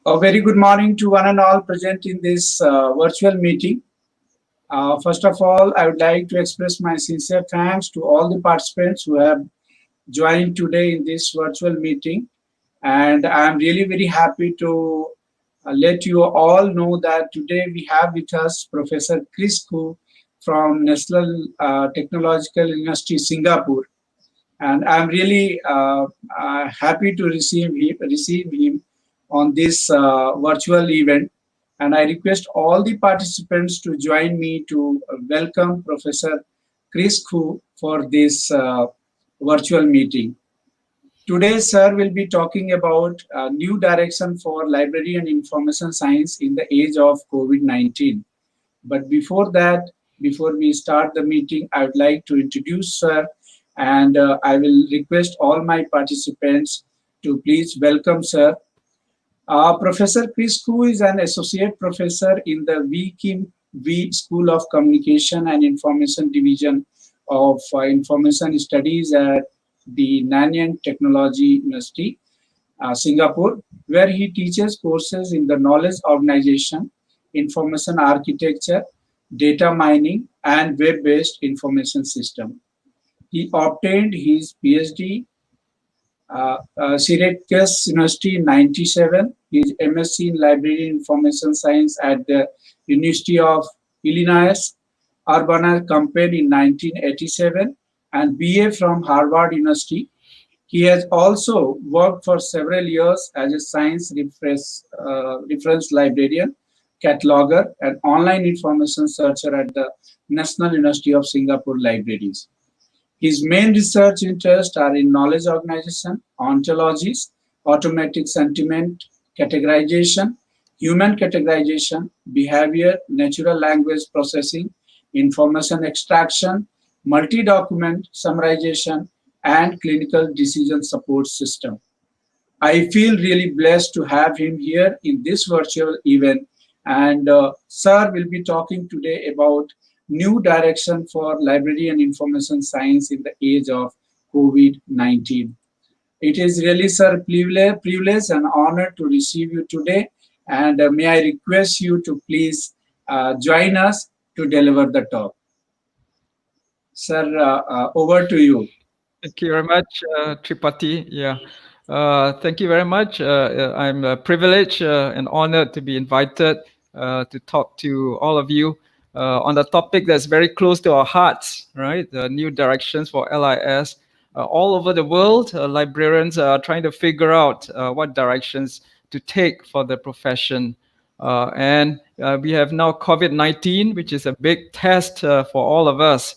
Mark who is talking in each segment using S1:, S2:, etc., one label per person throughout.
S1: A very good morning to one and all present in this virtual meeting. First of all, I would like to express my sincere thanks to all the participants who have joined today in this virtual meeting. And I'm really very happy to let you all know that today we have with us Professor Khoo from National Technological University, Singapore. And I'm really happy to receive him on this virtual event. And I request all the participants to join me to welcome Professor Khoo for this virtual meeting. Today, sir will be talking about a new direction for library and information science in the age of COVID-19. But before that, before we start the meeting, I would like to introduce sir, and I will request all my participants to please welcome sir. Professor Khoo is an associate professor in the V School of Communication and Information Division of Information Studies at the Nanyang Technology University, Singapore, where he teaches courses in the knowledge organization, information architecture, data mining, and web-based information system. He obtained his PhD Syracuse University in 97, his MSc in Library Information Science at the University of Illinois Urbana-Champaign in 1987, and BA from Harvard University. He has also worked for several years as a science reference librarian, cataloger, and online information searcher at the National University of Singapore Libraries. His main research interests are in knowledge organization, ontologies, automatic sentiment categorization, human categorization, behavior, natural language processing, information extraction, multi-document summarization, and clinical decision support system. I feel really blessed to have him here in this virtual event, and sir will be talking today about new direction for library and information science in the age of COVID-19. It is really, sir, privilege and honor to receive you today, and may I request you to please join us to deliver the talk. Sir, over to you.
S2: Thank you very much, Tripati. Yeah. Thank you very much. I'm privileged and honored to be invited to talk to all of you on a topic that's very close to our hearts, right? The new directions for LIS. All over the world, librarians are trying to figure out what directions to take for the profession. And we have now COVID-19, which is a big test for all of us.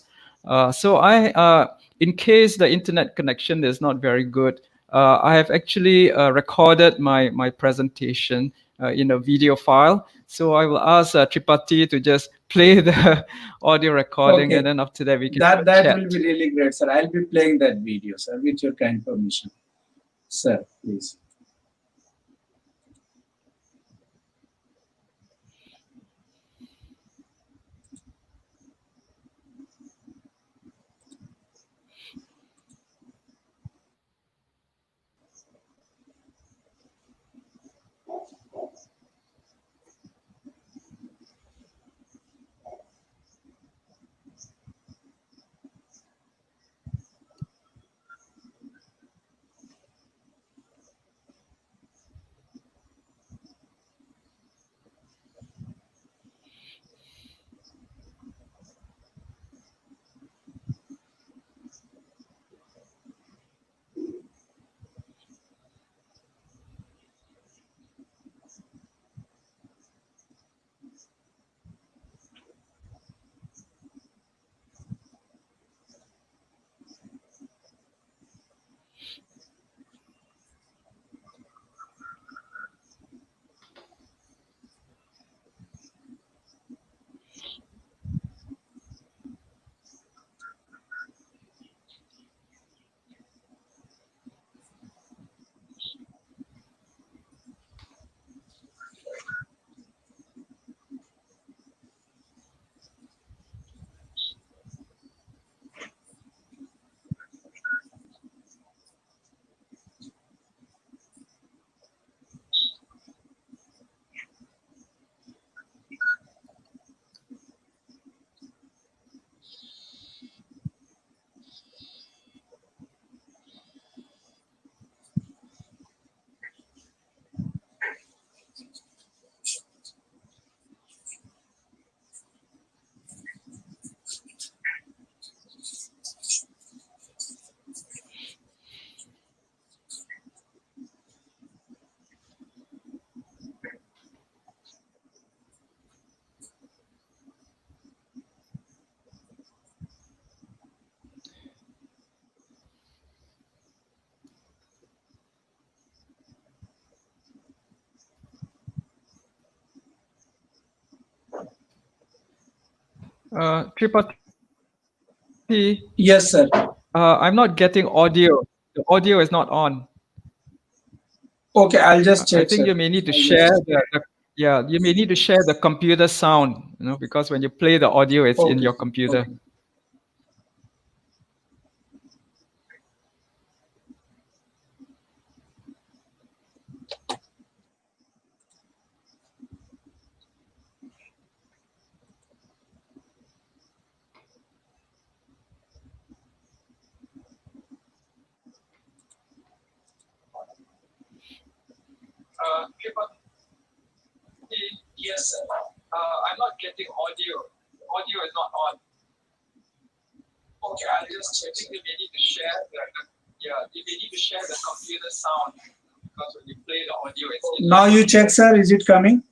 S2: In case the internet connection is not very good, I have actually recorded my presentation in a video file. So I will ask Tripati to just play the audio recording,
S1: Okay.
S2: And then after that we can
S1: that
S2: chat.
S1: will be really great, sir. I'll be playing that video, sir, with your kind permission. Sir, please.
S2: Tripathi,
S1: Yes, sir.
S2: I'm not getting audio. The audio is not on.
S1: Okay, I'll just
S2: I
S1: check,
S2: think
S1: sir.
S2: you may need to
S1: I'll
S2: share
S1: just,
S2: yeah, you may need to share the computer sound, because when you play the audio, it's in
S1: okay,
S2: your computer.
S1: okay.
S2: Yes, sir. I'm not getting audio. Audio is not on. Okay, I'll just check. I think you may need to share you may need to share the computer sound because when you play the audio, it's in
S1: Now you check, sir. Is it coming?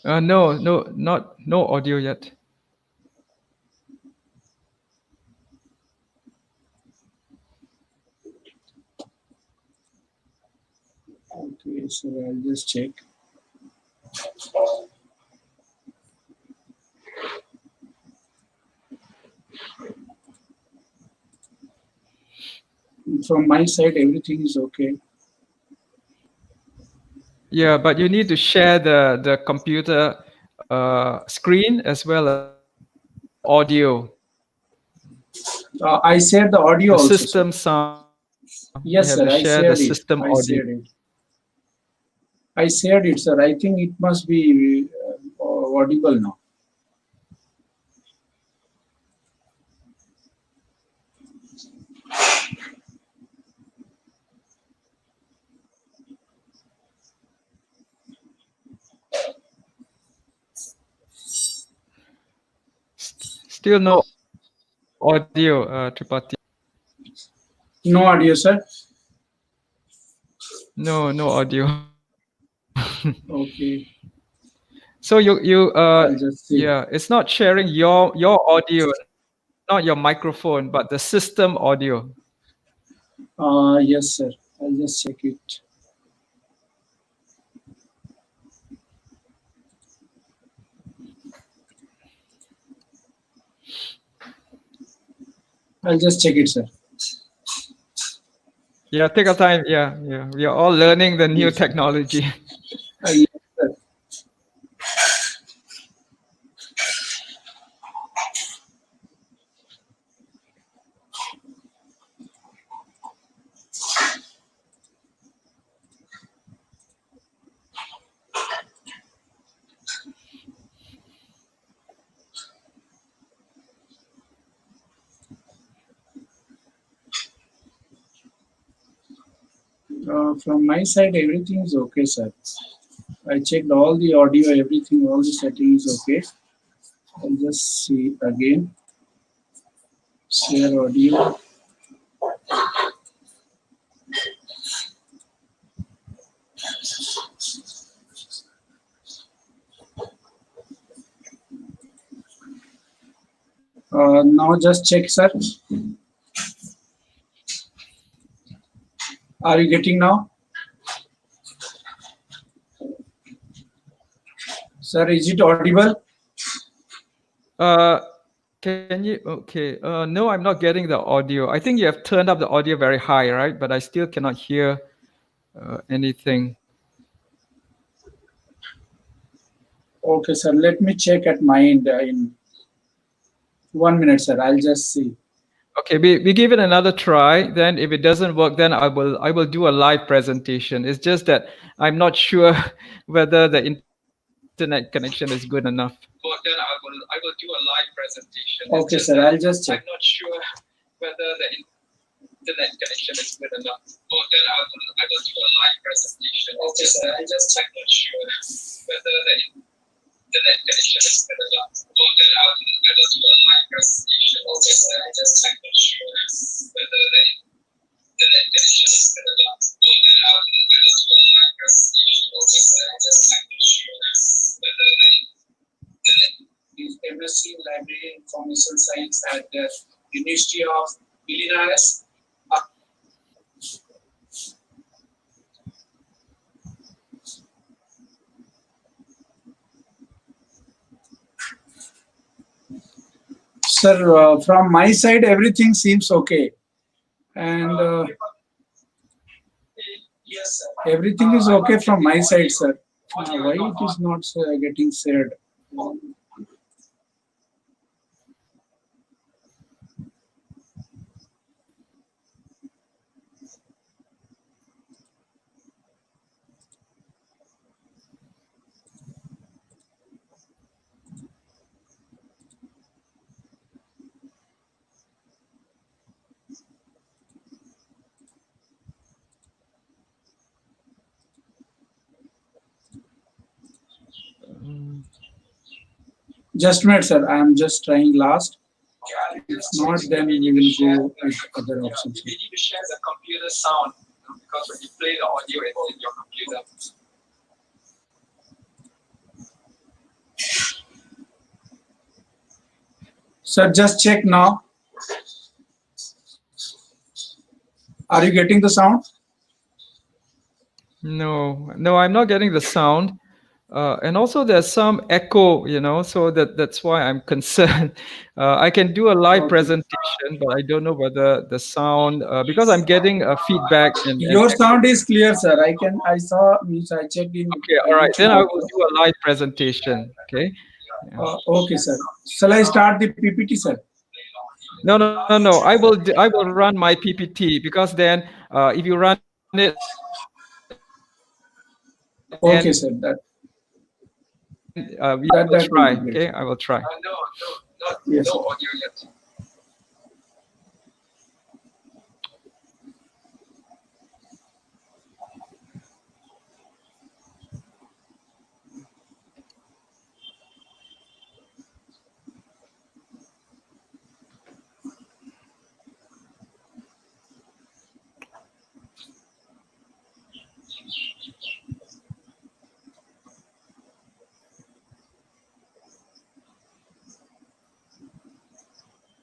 S2: No, no audio yet.
S1: Okay, so I'll just check. From my side, everything is okay.
S2: Yeah, but you need to share the computer screen as well as the audio,
S1: I shared the audio
S2: the
S1: also, sir.
S2: system sound. You
S1: Yes,
S2: have
S1: sir.
S2: to
S1: I
S2: share the
S1: shared it.
S2: system
S1: I
S2: audio.
S1: shared it. I shared it, sir. I think it must be audible now.
S2: Still no audio, Tripathi.
S1: No audio, sir.
S2: No audio.
S1: Okay,
S2: So you
S1: I'll just see.
S2: yeah, it's not sharing your audio, not your microphone, but the system audio.
S1: Yes, sir. I'll just check it. I'll just check it, sir.
S2: Yeah, take your time. Yeah. We are all learning the new
S1: Yes, sir.
S2: technology.
S1: Yes, sir. From my side, everything is okay, sir. I checked all the audio, everything, all the settings okay. I'll just see again. Share audio. Now just check, sir. Are you getting now? Sir, is it audible?
S2: Uh, can you? Okay. No, I'm not getting the audio. I think you have turned up the audio very high, right? But I still cannot hear anything.
S1: Okay, sir. Let me check at my end in 1 minute, sir. I'll just see.
S2: Okay, we give it another try. Then if it doesn't work, then I will do a live presentation. It's just that I'm not sure whether the internet connection is good enough. But then I will do a live presentation. It's
S1: Okay,
S2: just
S1: sir.
S2: that
S1: I'll just check.
S2: I'm not sure whether the internet connection is good enough. But then I will do a live presentation.
S1: Okay, sir. I'll just check.
S2: I'm not sure whether the internet connection is good enough. But then I will do a live presentation.
S1: Okay, sir. I'll just check.
S2: I'm not sure whether the internet connection is good enough. But then I will do a live presentation.
S1: Okay, sir. I'll just check.
S2: I'm not sure whether the internet.
S1: Is MSc in Library Information Science at the University of Illinois. Sir, from my side, everything seems okay. And everything is okay from my side, sir. Why it is not getting shared? Just a minute, sir. I am just trying last. If not, then we will go with other options.
S3: We need to share the computer sound because when you play the audio, it's in your computer.
S1: Sir, just check now. Are you getting the sound?
S2: No, I'm not getting the sound. And also there's some echo, so that's why I'm concerned. I can do a live presentation, but I don't know whether the sound, because I'm getting feedback and
S1: Your
S2: echo.
S1: sound is clear, sir. I saw, means I checked in.
S2: Okay, all right. Then I will do a live presentation. Okay.
S1: Okay, sir. Shall I start the PPT, sir?
S2: No. I will run my PPT because then if you run it and
S1: Okay, sir. That
S2: we
S1: that
S2: will
S1: will
S2: try.
S1: be great.
S2: Okay, I will try.
S1: Yes,
S3: No
S1: sir.
S3: audio yet.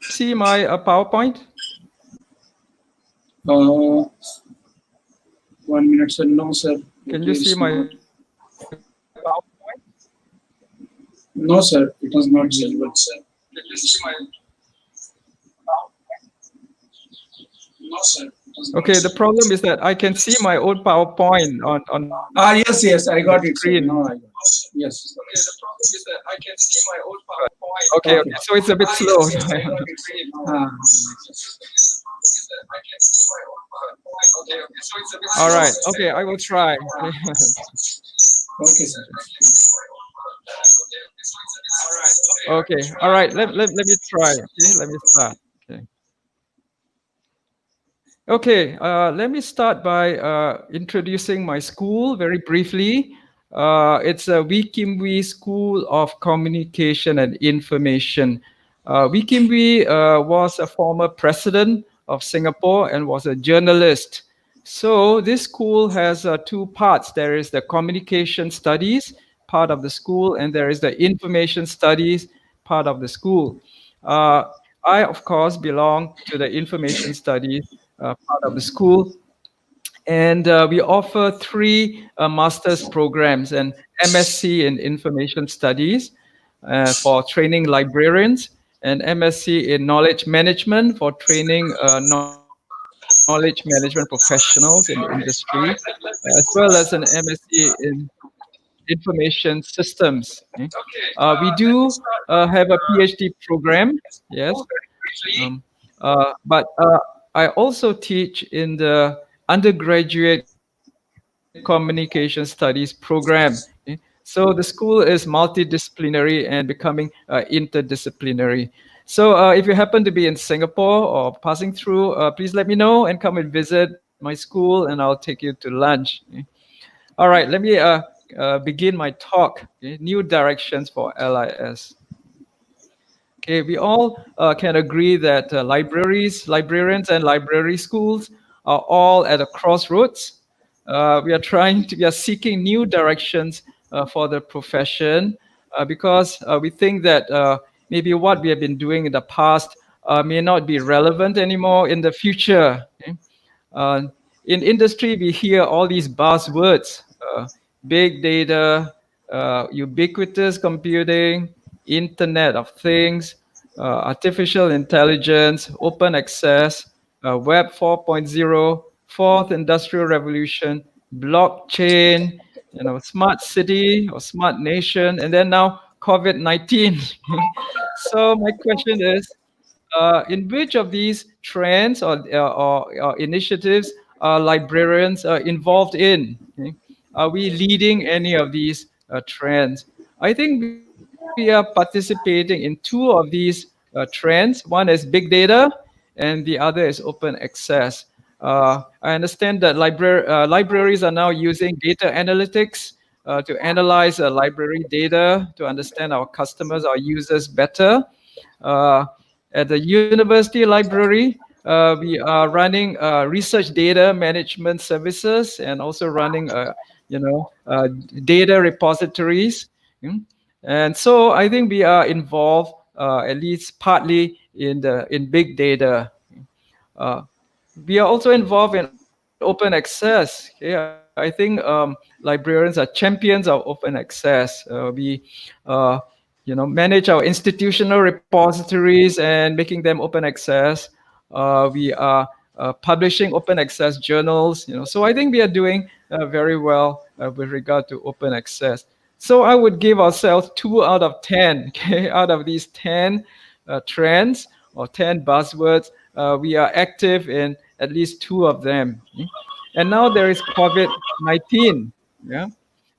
S2: See my PowerPoint?
S1: 1 minute, sir. No, sir.
S2: Can
S1: It
S2: you see
S1: is
S2: my
S1: not.
S2: PowerPoint?
S1: No, sir. It is not visible, sir.
S3: Can you see my
S1: No, sir.
S2: Okay, the problem is that I can see my own PowerPoint on
S1: Yes. I got
S2: the
S1: it, sir.
S2: screen.
S1: No, I got it. Yes.
S3: Okay, the problem is that I can see my own PowerPoint.
S2: Okay,
S1: Okay.
S2: so it's a bit slow.
S1: Ah,
S3: I can see my own PowerPoint. Okay, so it's a bit
S2: All
S3: slow.
S2: right. Okay, I will try.
S1: Okay, sir.
S2: Okay. All right. Let me try. Okay. Let me start. Okay. Okay. Let me start by introducing my school very briefly. It's a Wee Kim Wee School of Communication and Information. Wee Kim Wee was a former president of Singapore and was a journalist. So this school has two parts. There is the communication studies part of the school, and there is the information studies part of the school. Uh, I, of course, belong to the information studies part of the school. And we offer three master's programs: an MSc in Information Studies for training librarians, an MSc in Knowledge Management for training knowledge management professionals in the industry, as well as an MSc in Information Systems. Okay. We do have a PhD program, yes, um, but I also teach in the undergraduate communication studies program. Okay. So the school is multidisciplinary and becoming interdisciplinary. So if you happen to be in Singapore or passing through, please let me know and come and visit my school, and I'll take you to lunch. Okay. All right, let me begin my talk. Okay. New directions for LIS. Okay, we all can agree that librarians, and library schools are all at a crossroads. We are seeking new directions for the profession because we think that maybe what we have been doing in the past may not be relevant anymore in the future. Okay? Uh, in industry, we hear all these buzzwords: big data, ubiquitous computing, Internet of Things. artificial intelligence, open access, Web 4.0, fourth industrial revolution, blockchain, smart city or smart nation, and then now COVID-19. So my question is, in which of these trends or initiatives are librarians involved in? Okay? Are we leading any of these trends? I think we are participating in two of these trends. One is big data, and the other is open access. I understand that libraries are now using data analytics to analyze library data to understand our customers, our users better. Uh, at the university library, we are running research data management services and also running, you know, uh, data repositories. Mm. And so I think we are involved, at least partly, in big data. Uh, we are also involved in open access. Okay, I think librarians are champions of open access. We manage our institutional repositories and making them open access. We are publishing open access journals. So I think we are doing very well with regard to open access. So I would give ourselves 2 out of 10. Okay, out of these 10 trends or 10 buzzwords, we are active in at least 2 of them. And now there is COVID-19. Yeah.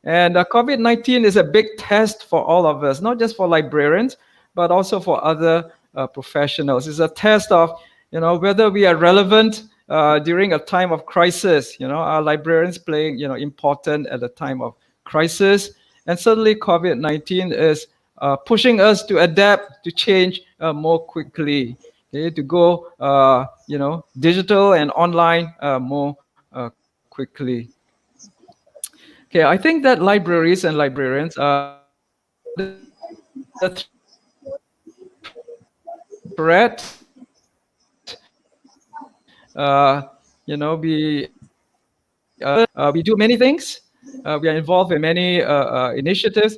S2: And COVID-19 is a big test for all of us, not just for librarians, but also for other professionals. It's a test of, whether we are relevant during a time of crisis. Are librarians playing, important at a time of crisis? And suddenly COVID-19 is pushing us to adapt, to change more quickly, okay, to go, digital and online more quickly. Okay, I think that libraries and librarians are the threat. We do many things. We are involved in many initiatives,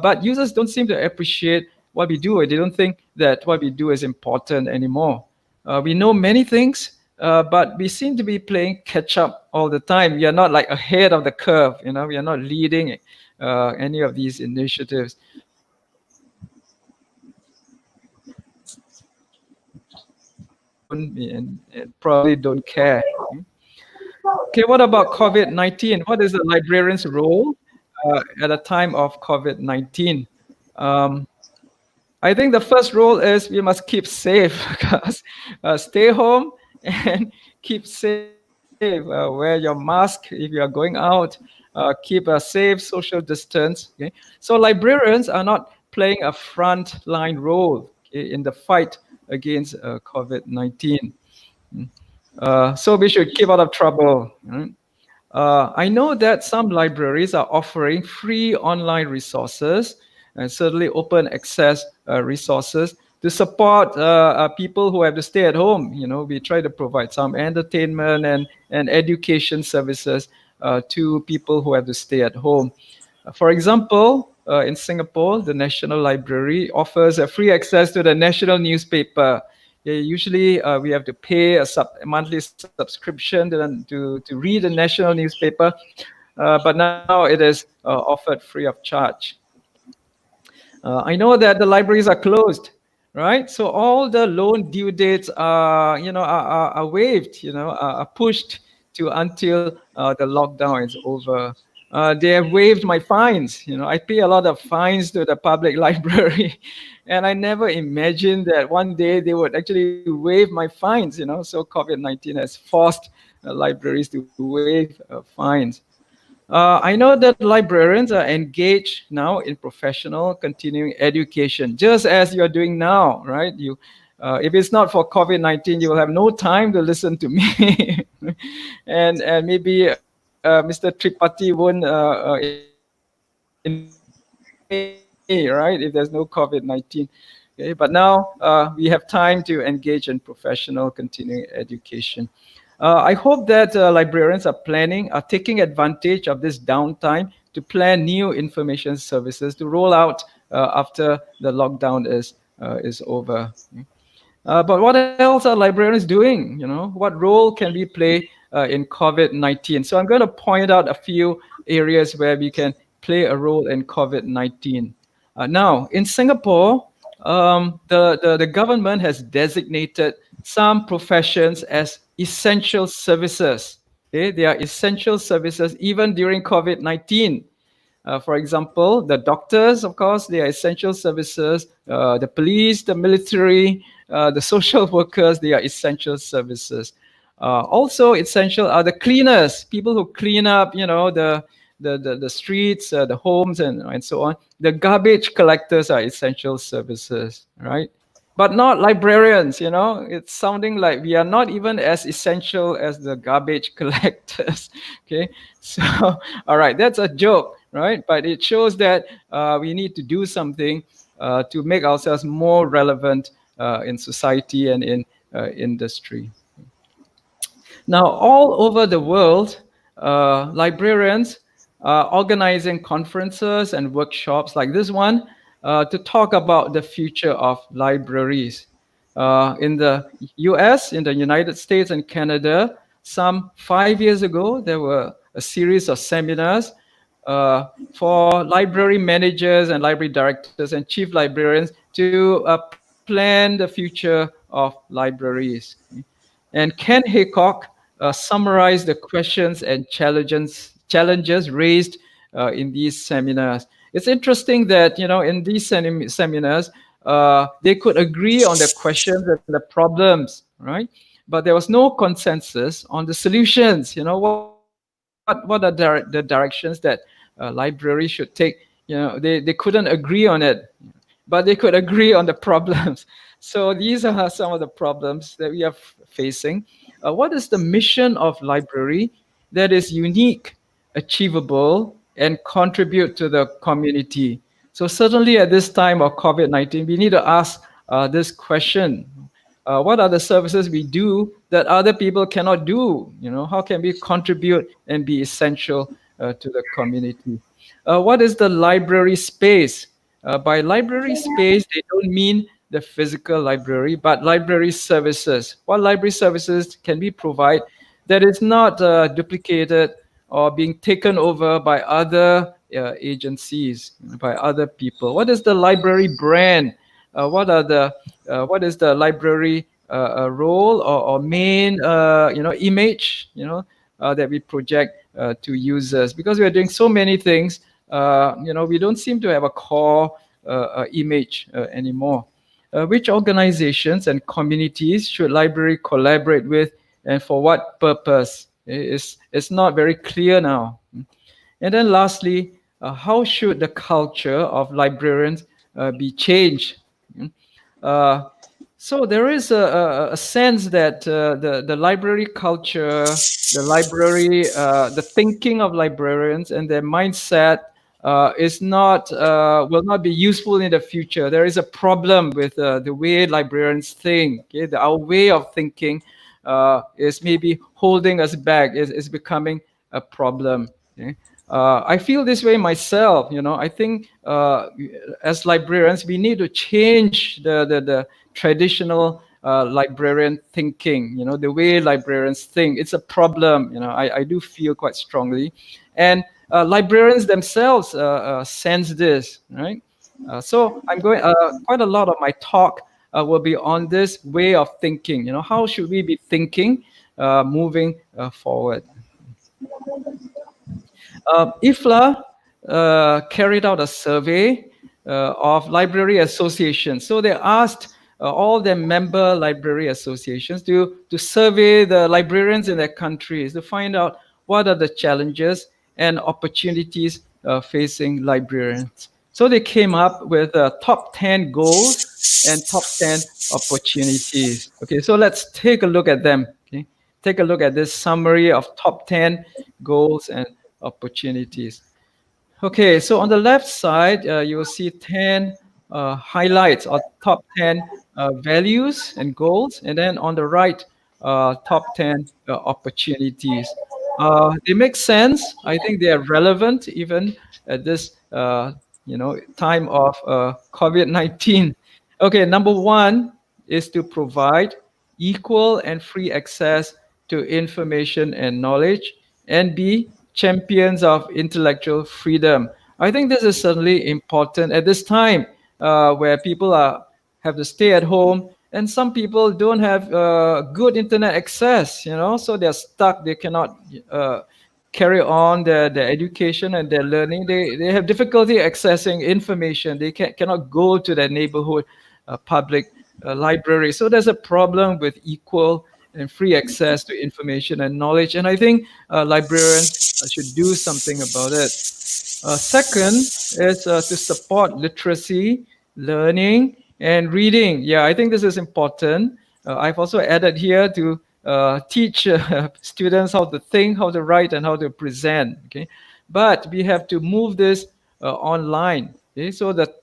S2: but users don't seem to appreciate what we do. They don't think that what we do is important anymore. We know many things, but we seem to be playing catch up all the time. We are not like ahead of the curve. We are not leading any of these initiatives. And probably don't care. Okay, what about COVID-19? What is the librarian's role at a time of COVID-19? Um, I think the first rule is we must keep safe, because stay home and keep safe. Wear your mask if you are going out. Keep a safe social distance. Okay? So librarians are not playing a front line role, okay, in the fight against COVID-19. So we should keep out of trouble. Right? I know that some libraries are offering free online resources and certainly open access resources to support people who have to stay at home. We try to provide some entertainment and education services to people who have to stay at home. For example, in Singapore, the National Library offers a free access to the national newspaper. Yeah, usually we have to pay a monthly subscription to read the national newspaper, but now it is offered free of charge. I know that the libraries are closed, right? So all the loan due dates are waived, are pushed to until the lockdown is over. They have waived my fines. I pay a lot of fines to the public library, and I never imagined that one day they would actually waive my fines. So COVID-19 has forced libraries to waive fines. I know that librarians are engaged now in professional continuing education, just as you're doing now, right? If it's not for COVID-19, you will have no time to listen to me. and maybe Mr. Tripathi won't invite me, right? If there's no COVID-19. Okay, but now we have time to engage in professional continuing education. I hope that librarians are taking advantage of this downtime to plan new information services to roll out after the lockdown is is over. But what else are librarians doing? What role can we play in COVID-19? So I'm going to point out a few areas where we can play a role in COVID-19. Now, in Singapore, the government has designated some professions as essential services. Okay? They are essential services even during COVID-19. For example, the doctors, of course, they are essential services. The police, the military, the social workers, they are essential services. Also essential are the cleaners, people who clean up, the streets, the homes, and so on. The garbage collectors are essential services, right? But not librarians. It's sounding like we are not even as essential as the garbage collectors. Okay, so all right, that's a joke, right? But it shows that we need to do something to make ourselves more relevant in society and in industry. Now, all over the world, librarians are organizing conferences and workshops like this one to talk about the future of libraries. In the US, in the United States and Canada, some 5 years ago, there were a series of seminars for library managers and library directors and chief librarians to plan the future of libraries. And Ken Haycock summarized the questions and challenges raised in these seminars. It's interesting that in these seminars they could agree on the questions and the problems, right? But there was no consensus on the solutions. What are the directions that libraries should take? They couldn't agree on it, but they could agree on the problems. So these are some of the problems that we are facing. What is the mission of library that is unique, achievable, and contribute to the community? So certainly at this time of COVID-19, we need to ask this question. What are the services we do that other people cannot do? How can we contribute and be essential to the community? What is the library space? By library space, they don't mean the physical library, but library services. What library services can we provide that is not duplicated or being taken over by other agencies, by other people? What is the library brand? What is the library role or main image that we project to users? Because we are doing so many things, we don't seem to have a core image anymore. Which organizations and communities should library collaborate with, and for what purpose? It's not very clear now. And then lastly, how should the culture of librarians be changed? Uh, so there is a sense that the library culture, the thinking of librarians and their mindset will not be useful in the future. There is a problem with the way librarians think. Okay? Our way of thinking is maybe holding us back. Is becoming a problem. Okay? I feel this way myself. I think as librarians, we need to change the traditional librarian thinking. The way librarians think. It's a problem. I do feel quite strongly, and librarians themselves sense this, right? So I'm going. Quite a lot of my talk will be on this way of thinking. How should we be thinking, moving forward? IFLA carried out a survey of library associations. So they asked all their member library associations to survey the librarians in their countries to find out what are the challenges and opportunities facing librarians. So they came up with top 10 goals and top 10 opportunities. Okay, so let's take a look at them. Okay, take a look at this summary of top 10 goals and opportunities. Okay, so on the left side, you will see 10 highlights or top 10 values and goals, and then on the right, top 10 opportunities. They make sense. I think they are relevant even at this time of COVID-19. Okay, number one is to provide equal and free access to information and knowledge, and B, champions of intellectual freedom. I think this is certainly important at this time where people have to stay at home, and some people don't have good internet access, so they're stuck. They cannot carry on their education and their learning. They have difficulty accessing information. They cannot go to their neighborhood public library. So there's a problem with equal and free access to information and knowledge. And I think librarians should do something about it. Second is to support literacy, learning, and reading. Yeah, I think this is important. I've also added here to teach students how to think, how to write, and how to present. Okay, but we have to move this online. Okay, so the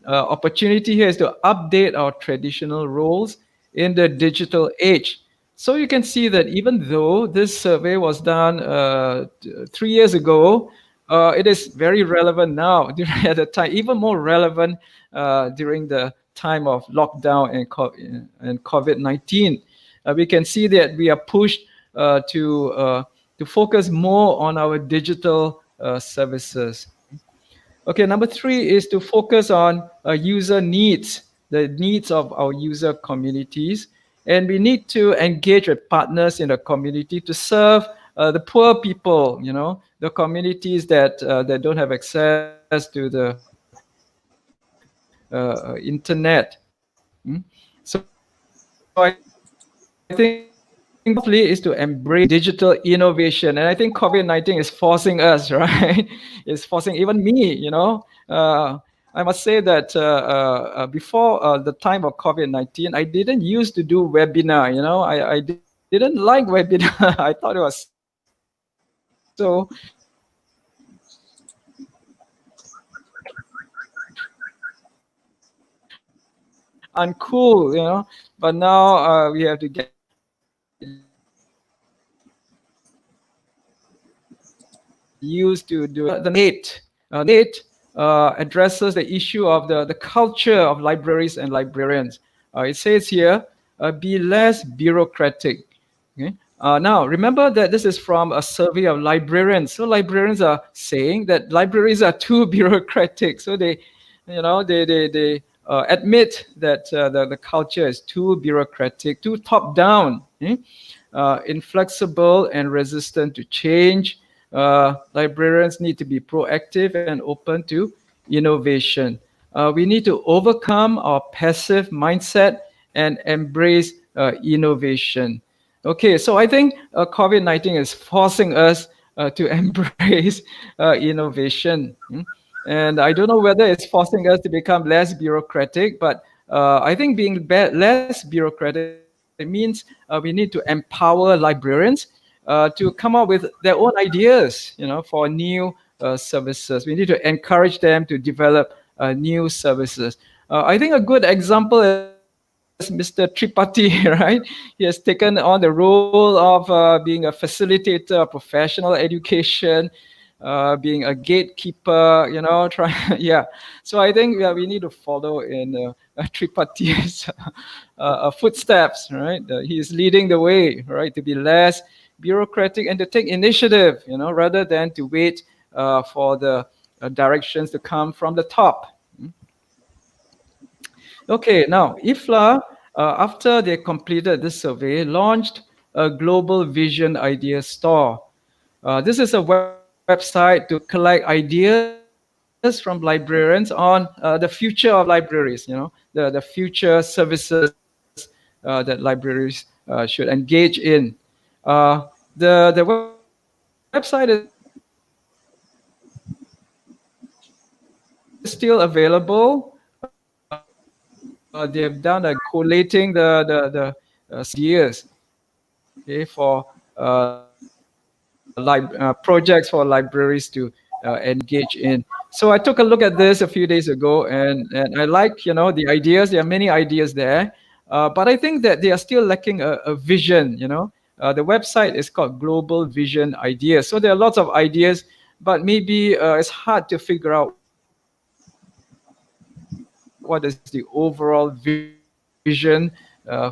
S2: opportunity here is to update our traditional roles in the digital age. So you can see that even though this survey was done 3 years ago, it is very relevant now at the time, even more relevant during the time of lockdown and COVID-19. We can see that we are pushed to focus more on our digital services. Okay, number three is to focus on user needs, the needs of our user communities. And we need to engage with partners in the community to serve the poor people, the communities that don't have access to the internet. So I think is to embrace digital innovation. And I think COVID-19 is forcing us, right? It's forcing even me. I must say that before the time of COVID-19, I didn't used to do webinar. I didn't like webinar. I thought it was so uncool. But now we have to get used to do it. The eight addresses the issue of the culture of libraries and librarians. It says here, be less bureaucratic. Okay. Now, remember that this is from a survey of librarians. So librarians are saying that libraries are too bureaucratic. So they admit that the culture is too bureaucratic, too top-down, inflexible and resistant to change. Librarians need to be proactive and open to innovation. We need to overcome our passive mindset and embrace innovation. Okay, so I think COVID-19 is forcing us to embrace innovation. And I don't know whether it's forcing us to become less bureaucratic, but I think being less bureaucratic means we need to empower librarians to come up with their own ideas, for new services. We need to encourage them to develop new services. I think a good example is Mr. Tripathi, right? He has taken on the role of being a facilitator of professional education, being a gatekeeper, yeah. So I think we need to follow in Tripathi's footsteps, right? He is leading the way, right, to be less bureaucratic and to take initiative, rather than to wait for the directions to come from the top. Okay, now IFLA, after they completed this survey, launched a Global Vision Idea Store. This is a website to collect ideas from librarians on the future of libraries, the future services that libraries should engage in. The website is still available. They have done collating the ideas, okay, for projects for libraries to engage in. So I took a look at this a few days ago, and I like the ideas. There are many ideas there, but I think that they are still lacking a vision. The website is called Global Vision Ideas. So there are lots of ideas, but maybe it's hard to figure out what is the vision. what is the overall vision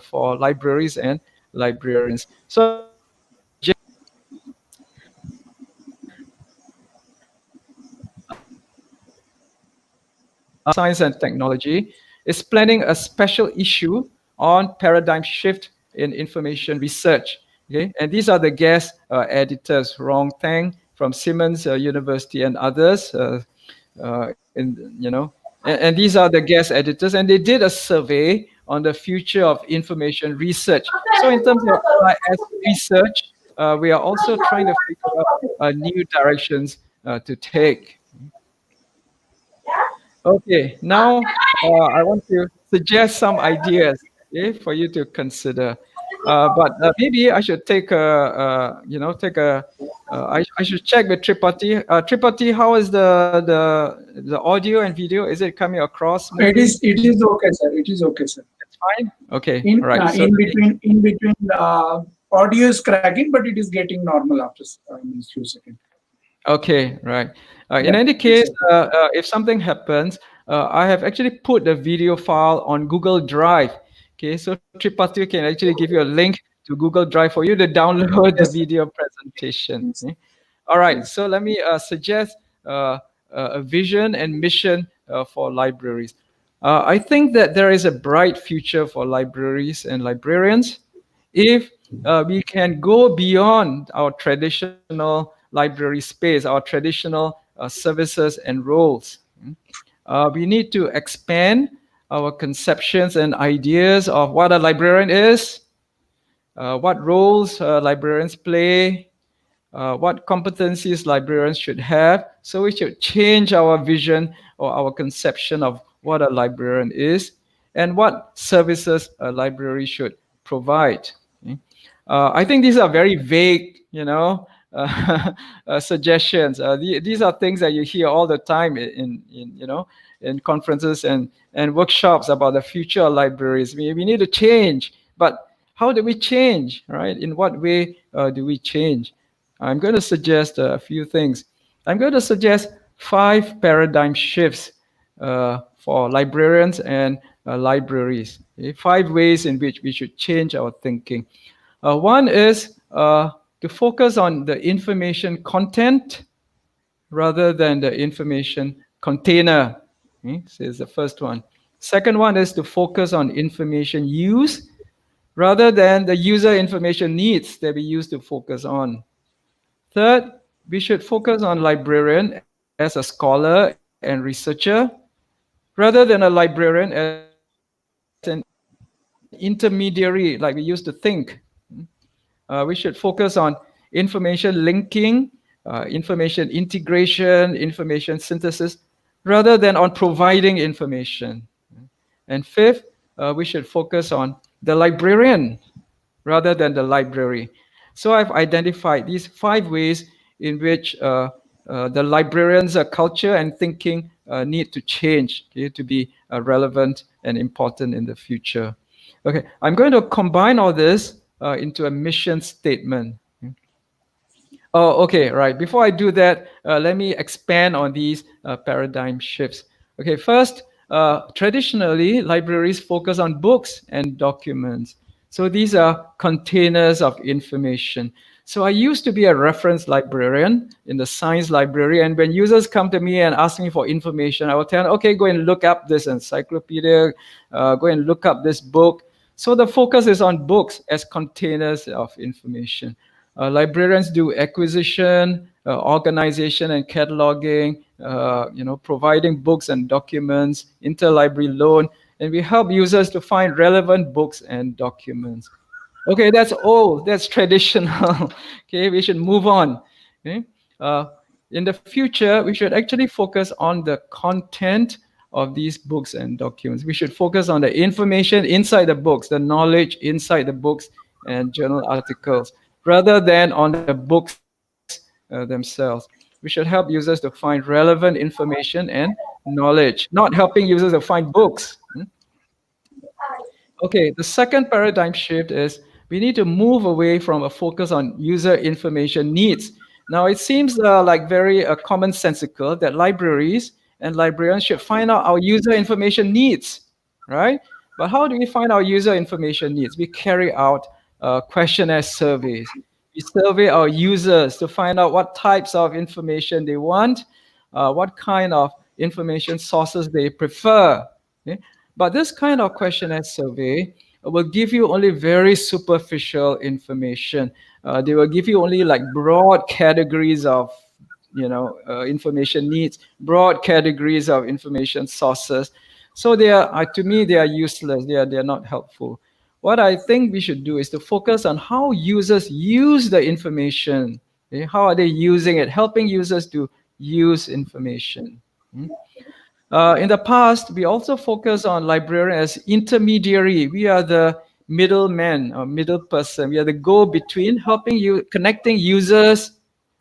S2: for libraries and librarians. So I want to suggest science and technology is planning a special issue on paradigm shift in information research. Okay, and these are the guest editors: Rong Tang from Simmons University and others. And these are the guest editors, and they did a survey on the future of information research. So in terms of LIS research, we are also trying to figure out new directions to take. Okay, now I want to suggest some ideas, okay, for you to consider. But maybe I should take I should check with Tripathi. Tripathi, how is the audio and video? Is it coming across smoothly?
S1: It is okay, sir. It is okay, sir.
S2: It's fine. Okay,
S1: In
S2: all right. So
S1: in between, audio is cracking, but it is getting normal after a few seconds.
S2: okay, right. In
S1: Yeah,
S2: any
S1: it's
S2: case,
S1: okay.
S2: if something happens, I have actually put the video file on Google Drive. Okay, so Tripathi can actually give you a link to Google Drive for you to download the
S1: Yes, sir.
S2: video presentation.
S1: Yes, sir.
S2: Okay? All right,
S1: Yes.
S2: so let me suggest a vision and mission for libraries. I think that there is a bright future for libraries and librarians if we can go beyond our traditional library space, our traditional services and roles. We need to expand our conceptions and ideas of what a librarian is, what roles librarians play, what competencies librarians should have. So we should change our vision or our conception of what a librarian is and what services a library should provide. Okay? I think these are very vague, suggestions. These are things that you hear all the time in conferences and workshops about the future of libraries. We need to change, but how do we change, right? In what way do we change? I'm going to suggest a few things. I'm going to suggest 5 paradigm shifts for librarians and libraries. Okay? 5 ways in which we should change our thinking. One is to focus on the information content rather than the information container. Okay? So is the first one. Second one is to focus on information use rather than the user information needs that we used to focus on. Third, we should focus on librarian as a scholar and researcher rather than a librarian as an intermediary like we used to think. We should focus on information linking, information integration, information synthesis, rather than on providing information. And fifth, we should focus on the librarian rather than the library. So I've identified these 5 ways in which the librarians' culture and thinking need to change, okay, to be relevant and important in the future. Okay, I'm going to combine all this into a mission statement. Oh, okay, right. Before I do that, let me expand on these paradigm shifts. Okay, first, traditionally, libraries focus on books and documents. So these are containers of information. So I used to be a reference librarian in the science library, and when users come to me and ask me for information, I will tell them, okay, go and look up this encyclopedia, go and look up this book. So the focus is on books as containers of information. Librarians do acquisition, organization and cataloging, providing books and documents, interlibrary loan, and we help users to find relevant books and documents. Okay, that's old, that's traditional. Okay, we should move on. Okay? In the future, we should actually focus on the content of these books and documents. We should focus on the information inside the books, the knowledge inside the books and journal articles, rather than on the books themselves. We should help users to find relevant information and knowledge, not helping users to find books. Okay, the second paradigm shift is we need to move away from a focus on user information needs. Now, it seems like very commonsensical that libraries and librarians should find out our user information needs, right? But how do we find our user information needs? We carry out questionnaire surveys. We survey our users to find out what types of information they want, what kind of information sources they prefer. Okay? But this kind of questionnaire survey will give you only very superficial information. They will give you only like broad categories of information needs, broad categories of information sources. So they are, to me, they are useless. They are not helpful. What I think we should do is to focus on how users use the information. Okay? How are they using it? Helping users to use information. In the past, we also focus on librarian as intermediary. We are the middleman or middle person. We are the go-between, helping you, connecting users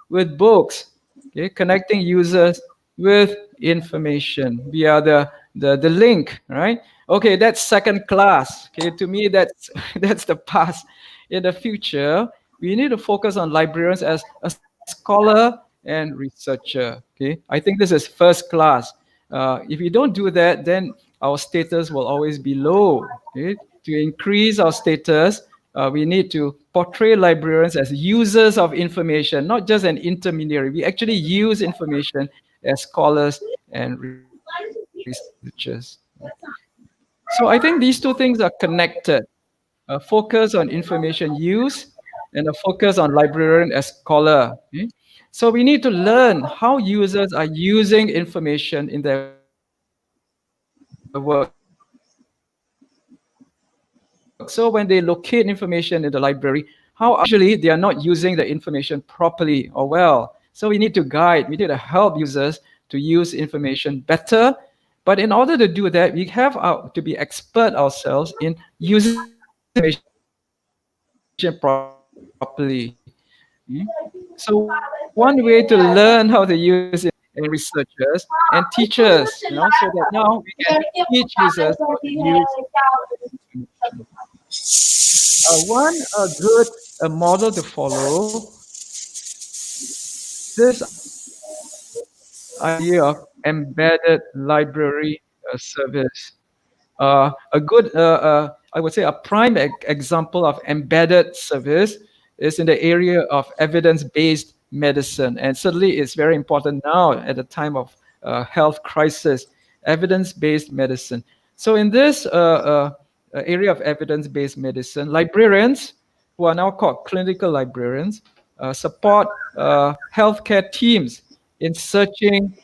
S2: with books, okay, connecting users with information. We are the link, right? Okay, that's second class. Okay, to me, that's that's the past. In the future, we need to focus on librarians as a scholar and researcher. Okay, I think this is first class. If we don't do that, then our status will always be low. Okay? To increase our status, we need to portray librarians as users of information, not just an intermediary. We actually use information as scholars and researchers. So I think these two things are connected. A focus on information use and a focus on librarian as scholar. Okay? So we need to learn how users are using information in their work. So when they locate information in the library, how are they using it? Usually, they are not using the information properly or well. So we need to guide, we need to help users to use information better. But in order to do that, we have to be expert ourselves in using information properly. So one way to learn how to use information is to train librarians and researchers and teachers, so that now we can teach users how to use information. One good model to follow is this idea of embedded library service. A good, I would say, a prime example of embedded service is in the area of evidence-based medicine, and certainly it's very important now at the time of health crisis. Evidence-based medicine. So in this area of evidence-based medicine, librarians, who are now called clinical librarians, support healthcare teams in searching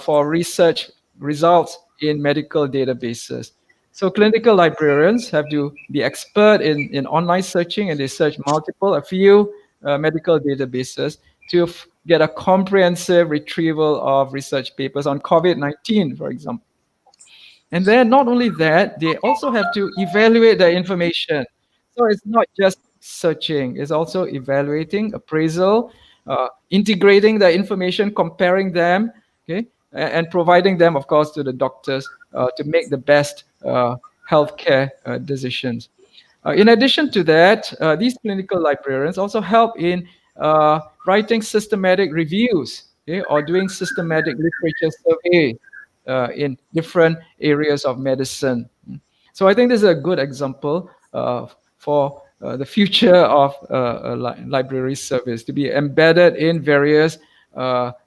S2: for research results in medical databases. So clinical librarians have to be expert in online searching, and they search a few medical databases to get a comprehensive retrieval of research papers on COVID-19, for example. And then not only that, they also have to evaluate the information. So it's not just searching, it's also evaluating, appraisal, integrating the information, comparing them, okay, and providing them, of course, to the doctors to make the best healthcare decisions. In addition to that, these clinical librarians also help in writing systematic reviews, okay, or doing systematic literature survey in different areas of medicine. So I think this is a good example for the future of library service to be embedded in various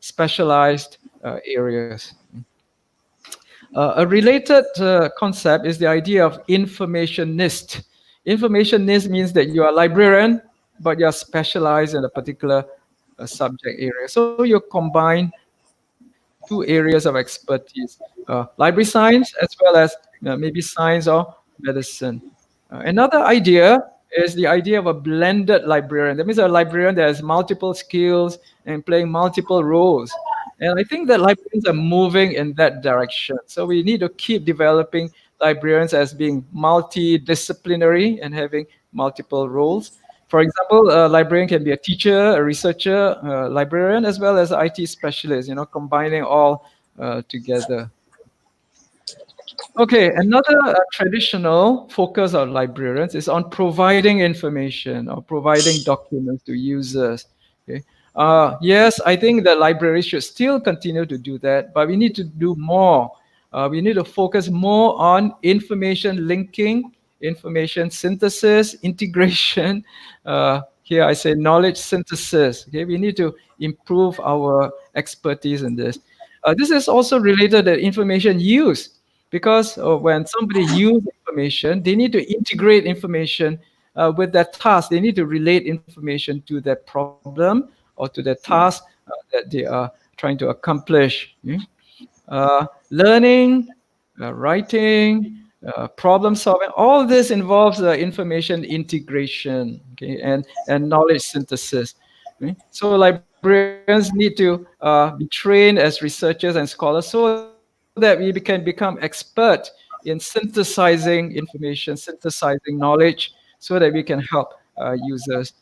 S2: specialized areas. A related concept is the idea of informationist. Informationist means that you are a librarian, but you're specialized in a particular subject area. So you combine two areas of expertise, library science as well as maybe science or medicine. Another idea is the idea of a blended librarian. That means a librarian that has multiple skills and playing multiple roles. And I think that librarians are moving in that direction. So we need to keep developing librarians as being multidisciplinary and having multiple roles. For example, a librarian can be a teacher, a researcher, a librarian, as well as an IT specialist, combining all together. Okay, another traditional focus of librarians is on providing information or providing documents to users. Okay, Yes, I think that libraries should still continue to do that, but we need to do more. We need to focus more on information linking, information synthesis, integration. Here I say knowledge synthesis. Okay, we need to improve our expertise in this. This is also related to information use because when somebody uses information, they need to integrate information with their task. They need to relate information to their problem or to their task that they are trying to accomplish. Learning, writing, problem solving, all this involves information integration, okay, and knowledge synthesis. Okay? So librarians need to be trained as researchers and scholars so that we can become expert in synthesizing information, synthesizing knowledge, so that we can help users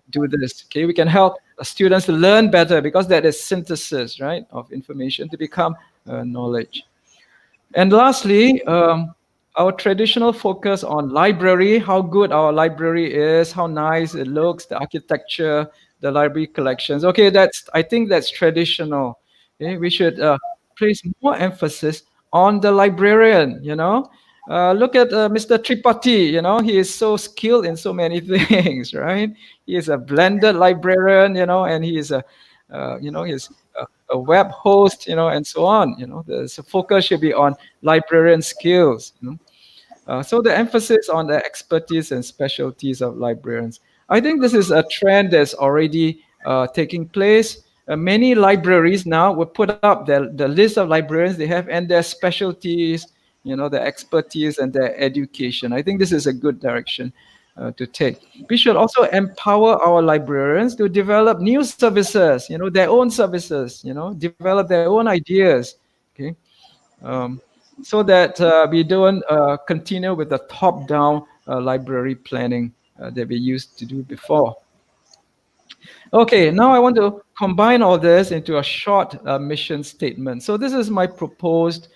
S2: do this. Okay, we can help students to learn better because that is synthesis, right, of information to become knowledge. And lastly, our traditional focus on library, how good our library is, how nice it looks, the architecture, the library collections. Okay, I think that's traditional. Okay, we should place more emphasis on the librarian. Look at Mr. Tripathi. He is so skilled in so many things, right? He is a blended librarian. And he is he's a web host, and so on. The focus should be on librarian skills. So the emphasis on the expertise and specialties of librarians. I think this is a trend that's already taking place. Many libraries now will put up the list of librarians they have and their specialties, their expertise and their education. I think this is a good direction to take. We should also empower our librarians to develop new services, their own services, develop their own ideas, okay, um, so that we don't continue with the top-down library planning that we used to do before. Okay, now I want to combine all this into a short mission statement. So this is my proposed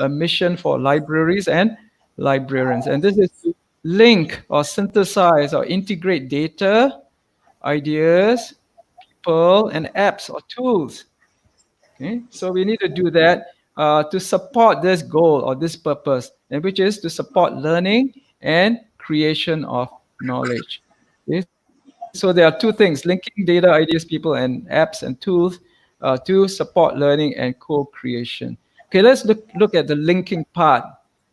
S2: mission for libraries and librarians. And this is to link or synthesize or integrate data, ideas, people, and apps or tools. Okay, so we need to do that to support this goal or this purpose, and which is to support learning and creation of knowledge. Okay, so there are two things: linking data, ideas, people, and apps and tools to support learning and co-creation. Okay, let's look at the linking part.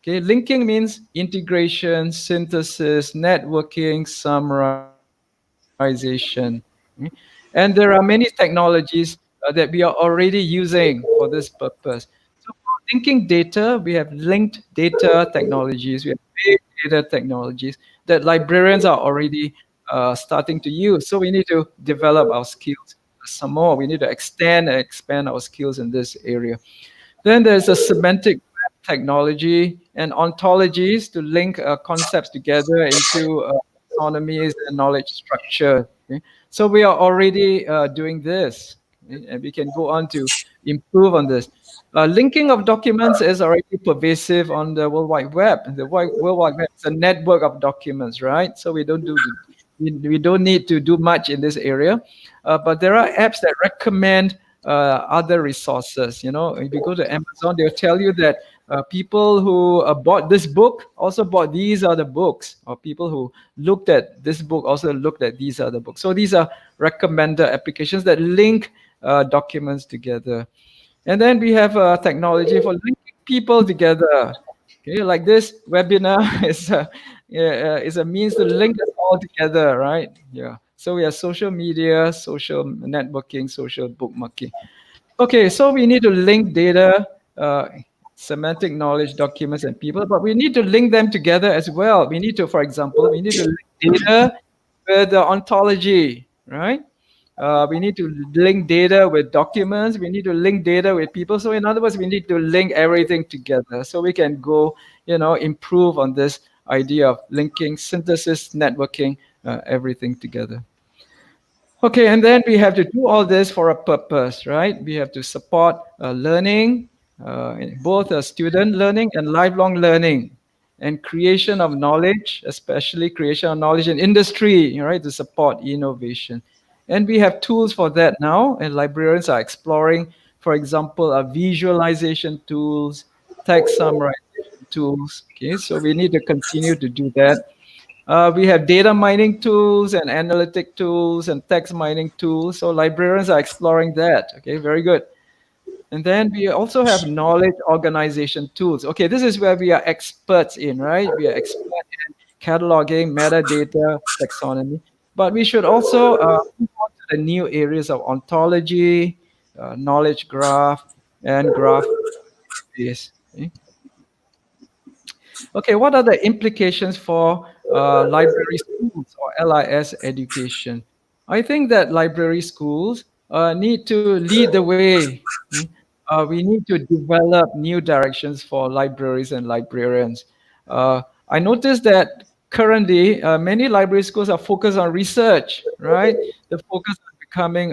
S2: Okay, linking means integration, synthesis, networking, summarization. Okay? And there are many technologies that we are already using for this purpose. So for linking data, we have linked data technologies, we have big data technologies that librarians are already starting to use. So we need to develop our skills some more. We need to extend and expand our skills in this area. Then there's a semantic web technology and ontologies to link concepts together into taxonomies and knowledge structure. Okay? So we are already doing this, okay? And we can go on to improve on this. Linking of documents is already pervasive on the World Wide Web. The World Wide Web is a network of documents, right? So we don't need to do much in this area, but there are apps that recommend other resources. If you go to Amazon, they'll tell you that people who bought this book also bought these other books, or people who looked at this book also looked at these other books. So these are recommended applications that link documents together. And then we have technology for linking people together. Okay, like this webinar is a means to link us all together, right? Yeah. So we have social media, social networking, social bookmarking. Okay, so we need to link data, semantic knowledge, documents, and people, but we need to link them together as well. We need to, for example, we need to link data with the ontology, right? We need to link data with documents. We need to link data with people. So in other words, we need to link everything together so we can go, improve on this idea of linking, synthesis, networking, everything together. Okay, and then we have to do all this for a purpose, right? We have to support learning, both student learning and lifelong learning, and creation of knowledge, especially creation of knowledge in industry, right, to support innovation. And we have tools for that now, and librarians are exploring, for example, visualization tools, text summarization tools. Okay, so we need to continue to do that. We have data mining tools and analytic tools and text mining tools. So librarians are exploring that. Okay, very good. And then we also have knowledge organization tools. Okay, this is where we are experts in, right? We are expert in cataloging, metadata, taxonomy. But we should also move on to the new areas of ontology, knowledge graph, and graph database. Okay? Okay, what are the implications for library schools or LIS education? I think that library schools need to lead the way. We need to develop new directions for libraries and librarians. I noticed that currently many library schools are focused on research, right? They're focused on becoming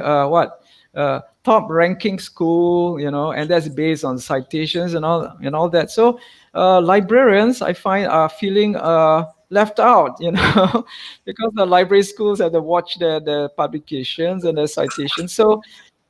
S2: top ranking school, and that's based on citations and all that. So librarians, I find, are feeling left out, because the library schools have to watch their publications and their citations. So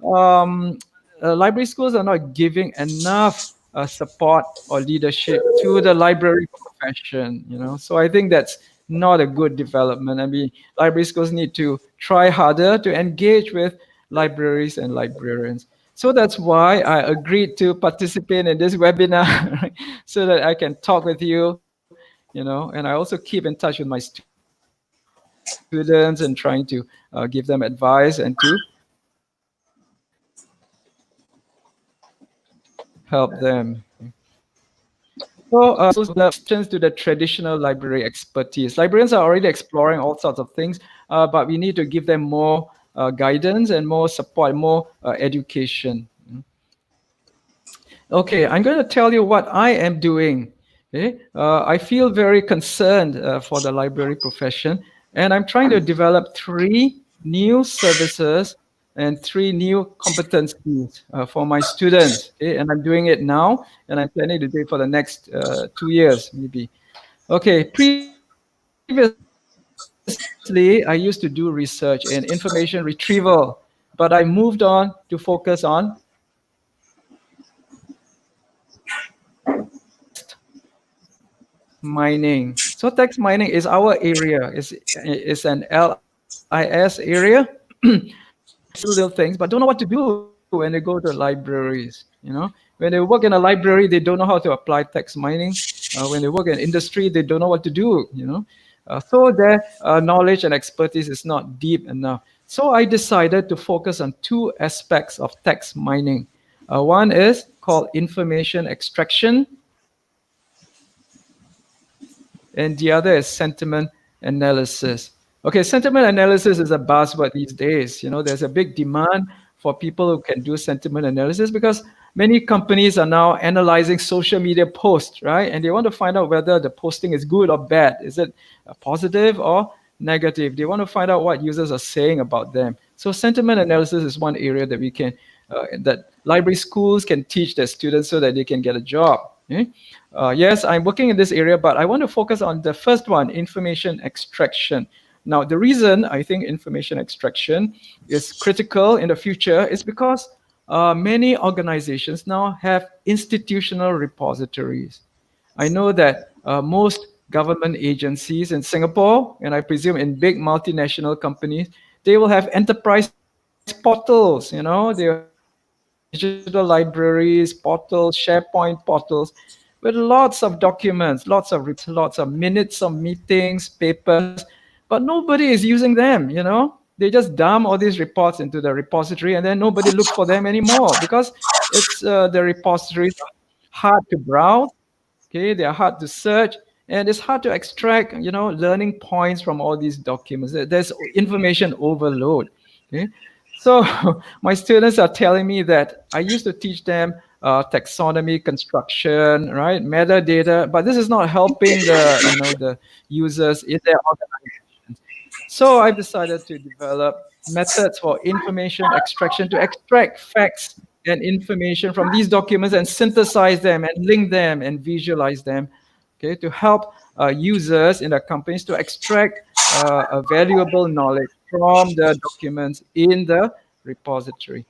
S2: um, library schools are not giving enough support or leadership to the library profession, So I think that's not a good development. I mean, library schools need to try harder to engage with libraries and librarians. So that's why I agreed to participate in this webinar, right? So that I can talk with you, and I also keep in touch with my students and trying to give them advice and to help them. So, questions to the traditional library expertise. Librarians are already exploring all sorts of things, but we need to give them more guidance and more support, more education. Okay, I'm going to tell you what I am doing. Okay, I feel very concerned for the library profession, and I'm trying to develop 3 new services and 3 new competencies for my students. Okay, and I'm doing it now, and I'm planning to do it for the next 2 years, maybe. Okay, previously I used to do research in information retrieval, but I moved on to focus on text mining. So text mining is our area. Is an LIS area. Little things, but don't know what to do when they go to libraries. When they work in a library, they don't know how to apply text mining. When they work in industry, they don't know what to do. So their knowledge and expertise is not deep enough. So I decided to focus on 2 aspects of text mining. One is called information extraction, and the other is sentiment analysis. Okay, sentiment analysis is a buzzword these days. There's a big demand for people who can do sentiment analysis because many companies are now analyzing social media posts, right? And they want to find out whether the posting is good or bad. Is it positive or negative? They want to find out what users are saying about them. So sentiment analysis is one area that that library schools can teach their students so that they can get a job. Okay? Yes, I'm working in this area, but I want to focus on the first one, information extraction. Now, the reason I think information extraction is critical in the future is because many organizations now have institutional repositories. I know that most government agencies in Singapore, and I presume in big multinational companies, they will have enterprise portals. They will have digital libraries, portals, SharePoint portals, with lots of documents, lots of reports, lots of minutes of meetings, papers, but nobody is using them. They just dump all these reports into the repository, and then nobody looks for them anymore because it's the repositories are hard to browse. Okay, they are hard to search, and it's hard to extract, learning points from all these documents. There's information overload. Okay, so my students are telling me that I used to teach them taxonomy, construction, right, metadata, but this is not helping the users in their organizations. So I've decided to develop methods for information extraction to extract facts and information from these documents and synthesize them and link them and visualize them, okay, to help users in the companies to extract a valuable knowledge from the documents in the repository.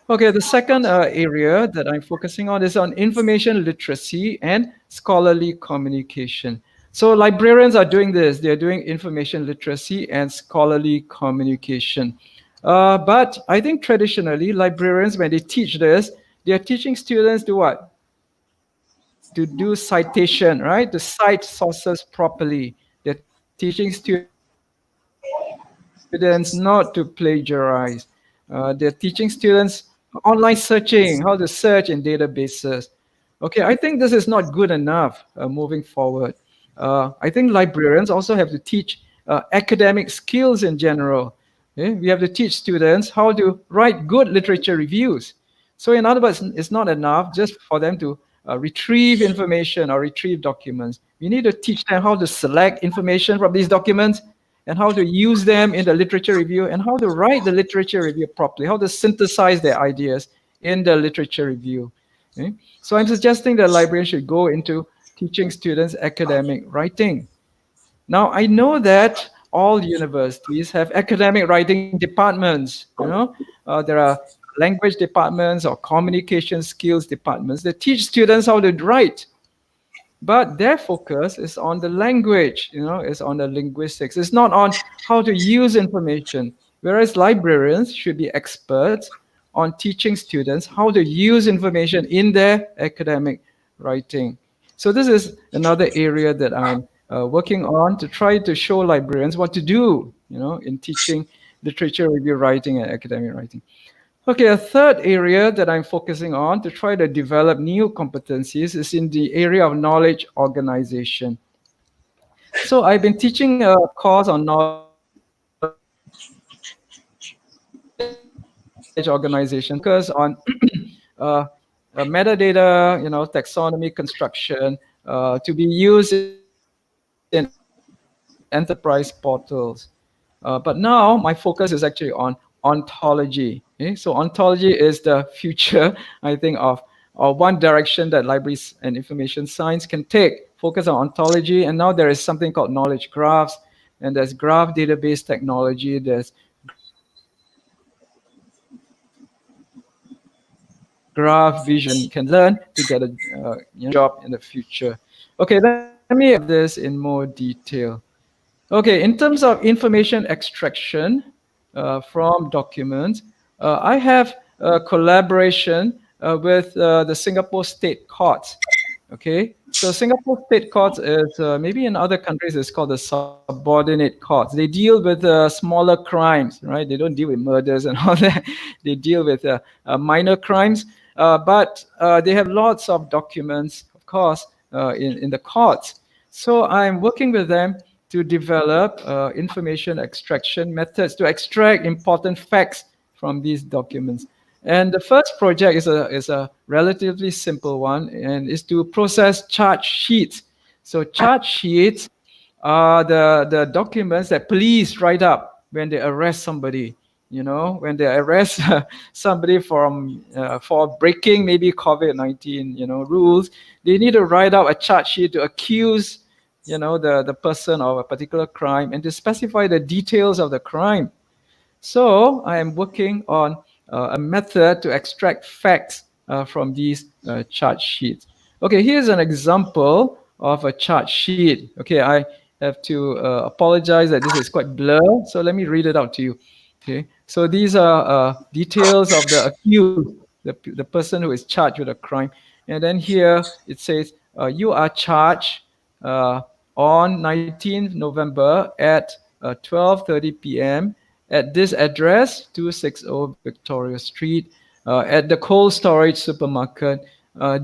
S2: Okay, the second area that I'm focusing on is on information literacy and scholarly communication. So librarians are doing this. They're doing information literacy and scholarly communication. But I think traditionally, librarians, when they teach this, they're teaching students to what? To do citation, right? To cite sources properly. They're teaching students not to plagiarize. They're teaching students online searching, how to search in databases. Okay, I think this is not good enough moving forward. I think librarians also have to teach academic skills in general. We have to teach students how to write good literature reviews. So, in other words, it's not enough just for them to retrieve information or retrieve documents. We need to teach them how to select information from these documents and how to use them in the literature review and how to write the literature review properly, how to synthesize their ideas in the literature review. Okay? So I'm suggesting that librarians should go into teaching students academic writing. Now, I know that all universities have academic writing departments. There are language departments or communication skills departments that teach students how to write. But their focus is on the language, is on the linguistics. It's not on how to use information. Whereas librarians should be experts on teaching students how to use information in their academic writing. So this is another area that I'm working on to try to show librarians what to do, in teaching literature review writing and academic writing. Okay, a third area that I'm focusing on to try to develop new competencies is in the area of knowledge organization. So I've been teaching a course on knowledge organization, focus on metadata, taxonomy construction to be used in enterprise portals. But now my focus is actually on ontology. Okay? So ontology is the future, I think, of one direction that libraries and information science can take. Focus on ontology, and now there is something called knowledge graphs, and there's graph database technology, there's graph vision. Can learn to get a job in the future. Okay, let me explain this in more detail. Okay, in terms of information extraction from documents, I have a collaboration with the Singapore State Courts. Okay, so Singapore State Courts is maybe in other countries it's called the subordinate courts. They deal with smaller crimes, right? They don't deal with murders and all that. They deal with minor crimes, but they have lots of documents, of course, in the courts. So I'm working with them to develop information extraction methods to extract important facts from these documents. And the first project is a relatively simple one, and is to process charge sheets. So charge sheets are the documents that police write up when they arrest somebody. When they arrest somebody for breaking maybe COVID-19 rules, they need to write out a charge sheet to accuse the person of a particular crime and to specify the details of the crime. So I am working on a method to extract facts from these charge sheets. Okay, here's an example of a charge sheet. Okay, I have to apologize that this is quite blurred. So let me read it out to you. Okay, so these are details of the accused, the person who is charged with a crime. And then here it says, you are charged on 19th November at 12:30 p.m. at this address, 260 Victoria Street, at the cold storage supermarket,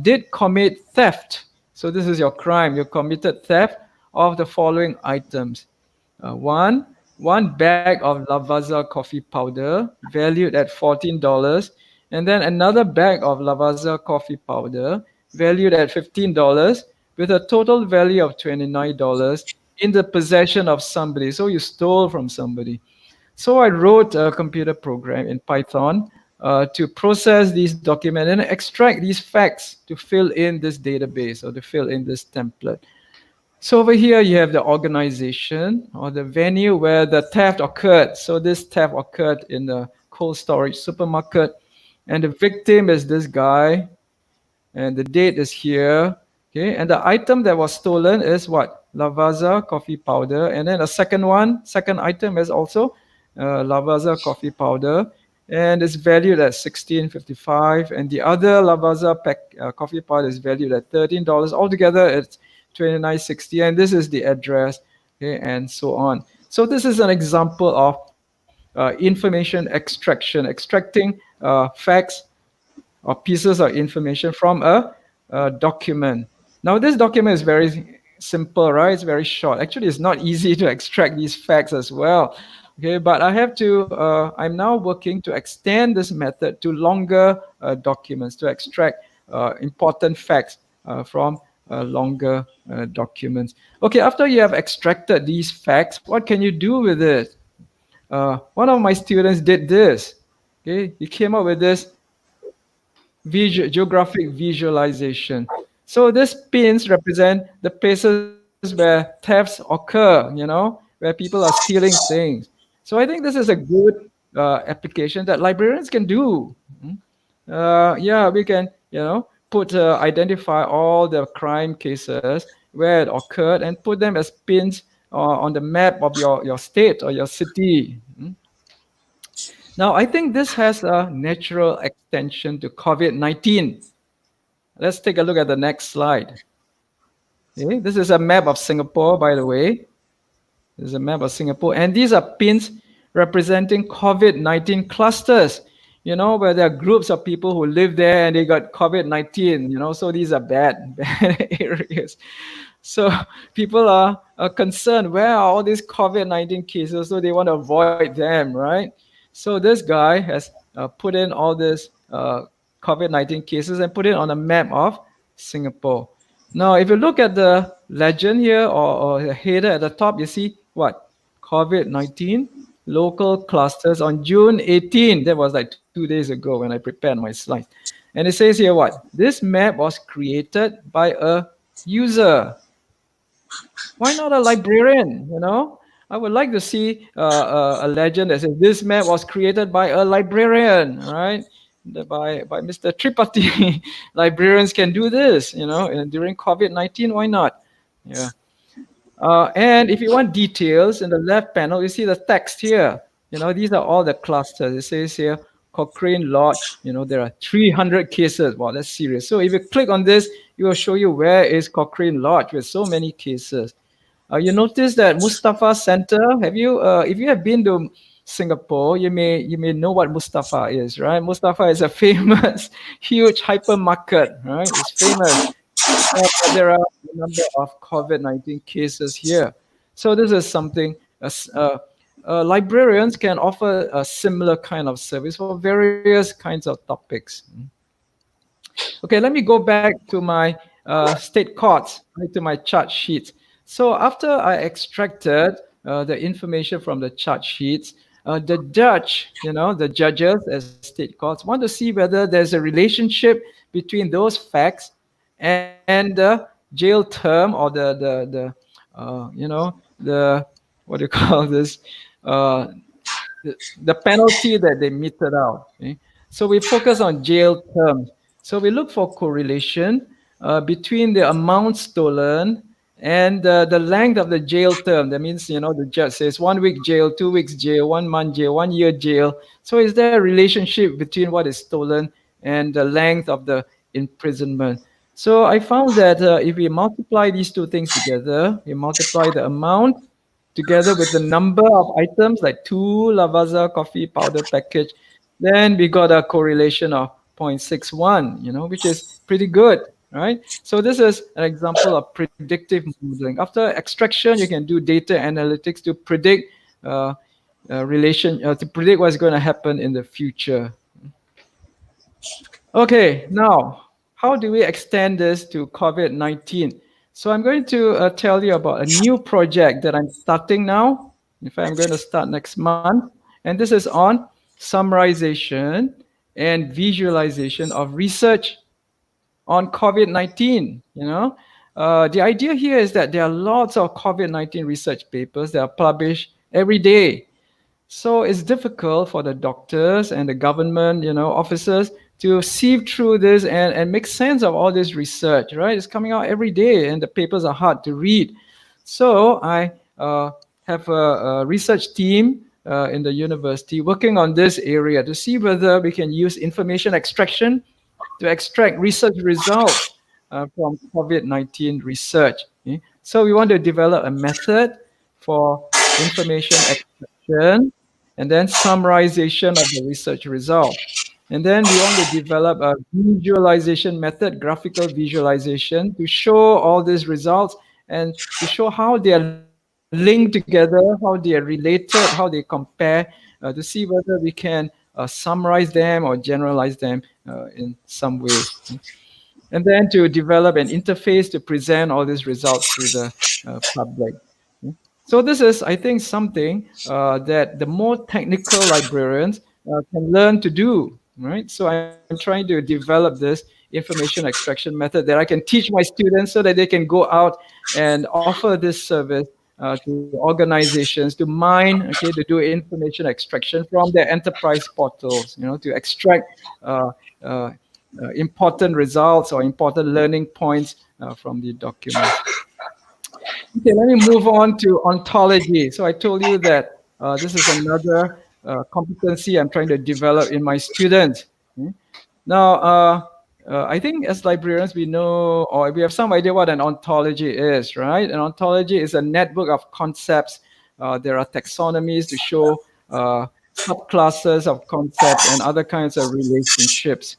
S2: did commit theft. So this is your crime. You committed theft of the following items. One bag of Lavazza coffee powder valued at $14, and then another bag of Lavazza coffee powder valued at $15, with a total value of $29 in the possession of somebody. So you stole from somebody. So I wrote a computer program in Python to process these documents and extract these facts to fill in this database or to fill in this template. So over here you have the organization or the venue where the theft occurred. So this theft occurred in the cold storage supermarket, and the victim is this guy, and the date is here. Okay, and the item that was stolen is what? Lavazza coffee powder. And then a second item is also Lavazza coffee powder, and it's valued at 16.55. And the other Lavazza coffee powder is valued at $13. Altogether, it's 29.60. And this is the address, okay, and so on. So this is an example of information extracting facts or pieces of information from a document. Now, this document is very simple, right? It's very short. Actually, it's not easy to extract these facts as well. Okay, but I'm now working to extend this method to longer documents, to extract important facts from longer documents. Okay, after you have extracted these facts, what can you do with it? One of my students did this. Okay, he came up with this geographic visualization. So these pins represent the places where thefts occur, where people are stealing things. So I think this is a good application that librarians can do. Yeah, we can, identify all the crime cases where it occurred and put them as pins on the map of your state or your city. Now, I think this has a natural extension to COVID-19. Let's take a look at the next slide. Okay, this is a map of Singapore, by the way. This is a map of Singapore. And these are pins representing COVID-19 clusters, where there are groups of people who live there and they got COVID-19, so these are bad, bad areas. So people are concerned, where are all these COVID-19 cases? So they want to avoid them, right? So this guy has put in all these COVID-19 cases and put it on a map of Singapore. Now, if you look at the legend here or the header at the top, you see what? COVID-19 local clusters on June 18. That was like 2 days ago when I prepared my slides. And it says here what? This map was created by a user. Why not a librarian? I would like to see a legend that says this map was created by a librarian, right? By Mr. Tripathi. Librarians can do this, and during COVID-19, why not? Yeah. And if you want details, in the left panel, you see the text here. These are all the clusters. It says here, Cochrane Lodge. There are 300 cases. Wow, that's serious. So if you click on this, it will show you where is Cochrane Lodge with so many cases. You notice that Mustafa Center. If you have been to Singapore, you may know what Mustafa is, right? Mustafa is a famous, huge hypermarket, right? It's famous. There are a number of COVID-19 cases here. So this is something librarians can offer a similar kind of service for various kinds of topics. Okay, let me go back to my state courts, to my chart sheets. So after I extracted the information from the chart sheets, the judges as state courts want to see whether there's a relationship between those facts and the jail term or the what do you call this, uh, the penalty that they meted out. Okay? So we focus on jail terms. So we look for correlation between the amount stolen and the length of the jail term. That means, the judge says 1 week jail, 2 weeks jail, 1 month jail, 1 year jail. So is there a relationship between what is stolen and the length of the imprisonment? So I found that if we multiply these two things together, we multiply the amount together with the number of items, like 2 Lavazza coffee powder package, then we got a correlation of 0.61, which is pretty good, right? So this is an example of predictive modeling. After extraction, you can do data analytics to predict to predict what's going to happen in the future. Okay, now, how do we extend this to COVID-19? So I'm going to tell you about a new project that I'm starting now. In fact, I'm going to start next month. And this is on summarization and visualization of research on COVID-19. The idea here is that there are lots of COVID-19 research papers that are published every day. So it's difficult for the doctors and the government, officers to sieve through this and make sense of all this research, right? It's coming out every day and the papers are hard to read. So I have a research team in the university working on this area to see whether we can use information extraction to extract research results from COVID-19 research. Okay? So we want to develop a method for information extraction and then summarization of the research result. And then we want to develop a visualization method, graphical visualization, to show all these results and to show how they are linked together, how they are related, how they compare, to see whether we can summarize them or generalize them in some way. And then to develop an interface to present all these results to the public. So this is, I think, something that the more technical librarians can learn to do, right? So I'm trying to develop this information extraction method that I can teach my students so that they can go out and offer this service to organizations to mine, okay, to do information extraction from their enterprise portals, to extract important results or important learning points from the documents. Okay, let me move on to ontology. So I told you that this is another competency I'm trying to develop in my students. Now, I think as librarians, we know or we have some idea what an ontology is, right? An ontology is a network of concepts. There are taxonomies to show subclasses of concepts and other kinds of relationships.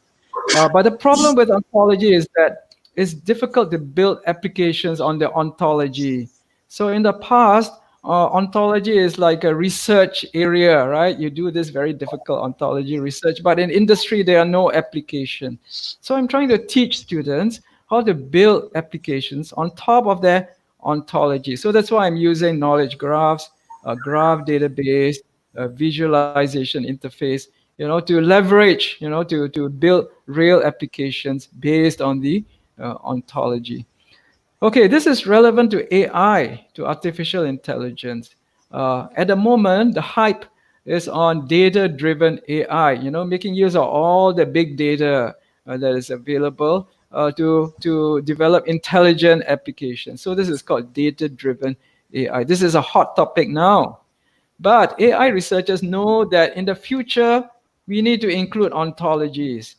S2: But the problem with ontology is that it's difficult to build applications on the ontology. So in the past, ontology is like a research area, right? You do this very difficult ontology research, but in industry, there are no application. So I'm trying to teach students how to build applications on top of their ontology. So that's why I'm using knowledge graphs, a graph database, a visualization interface, to leverage, to build real applications based on the ontology. Okay, this is relevant to AI, to artificial intelligence. At the moment, the hype is on data-driven AI, making use of all the big data that is available to develop intelligent applications. So this is called data-driven AI. This is a hot topic now. But AI researchers know that in the future, we need to include ontologies.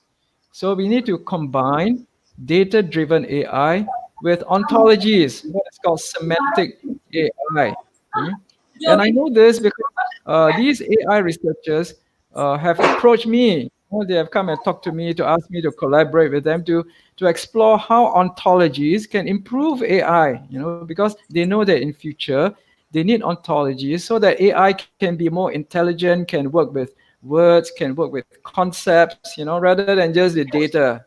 S2: So we need to combine data-driven AI with ontologies, what is called semantic AI. Okay? And I know this because these AI researchers have approached me. They have come and talked to me to ask me to collaborate with them to explore how ontologies can improve AI, because they know that in future, they need ontologies so that AI can be more intelligent, can work with words, can work with concepts, rather than just the data.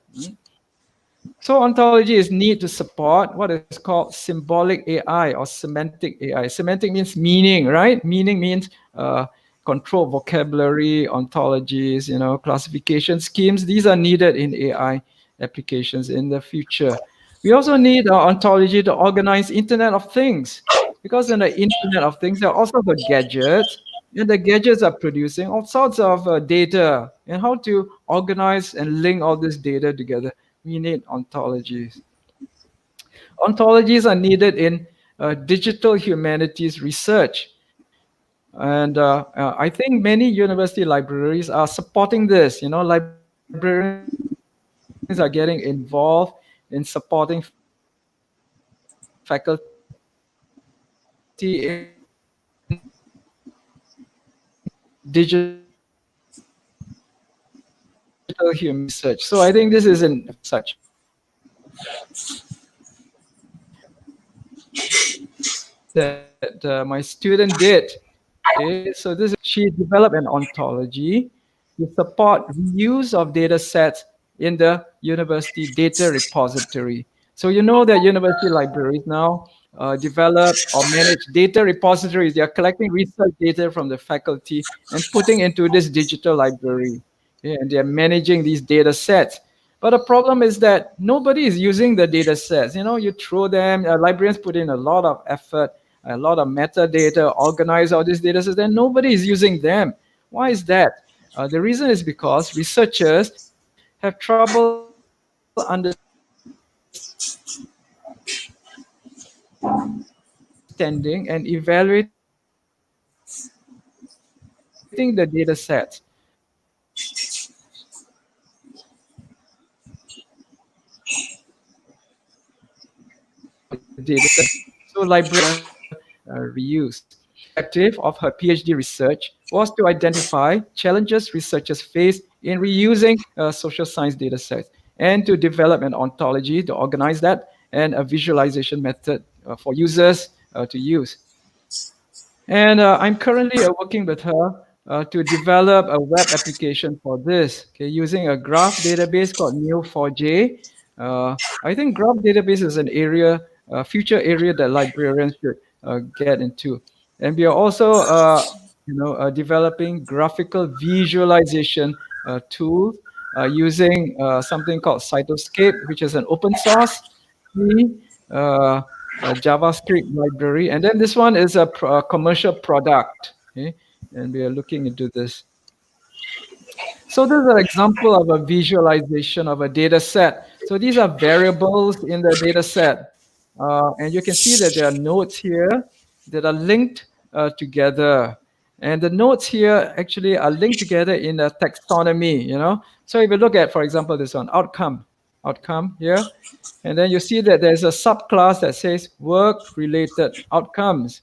S2: So ontology is need to support what is called symbolic AI or semantic AI. Semantic means meaning, right? Meaning means control vocabulary, ontologies, classification schemes. These are needed in AI applications in the future. We also need ontology to organize Internet of Things, because in the Internet of Things, there are also the gadgets, and the gadgets are producing all sorts of data, and how to organize and link all this data together. We need ontologies. Ontologies are needed in digital humanities research. And I think many university libraries are supporting this. Librarians are getting involved in supporting faculty in digital humanity research. So I think this is in such. That my student did. Okay, so she developed an ontology to support reuse of data sets in the university data repository. So you know that university libraries now develop or manage data repositories. They are collecting research data from the faculty and putting into this digital library. Okay, and they are managing these data sets. But the problem is that nobody is using the data sets. You throw them, librarians put in a lot of effort, a lot of metadata, organize all these data sets, and nobody is using them. Why is that? The reason is because researchers have trouble understanding and evaluating the data sets. So librarians reuse. Objective of her PhD research was to identify challenges researchers face in reusing social science data sets and to develop an ontology to organize that and a visualization method for users to use. And I'm currently working with her to develop a web application for this, okay, using a graph database called Neo4j. I think graph database is an area, future area that librarians should get into. And we are also, developing graphical visualization tools using something called Cytoscape, which is an open source free JavaScript library. And then this one is a commercial product. Okay? And we are looking into this. So this is an example of a visualization of a data set. So these are variables in the data set. And you can see that there are nodes here that are linked together. And the nodes here actually are linked together in a taxonomy. So if you look at, for example, this one, outcome here, and then you see that there's a subclass that says work-related outcomes.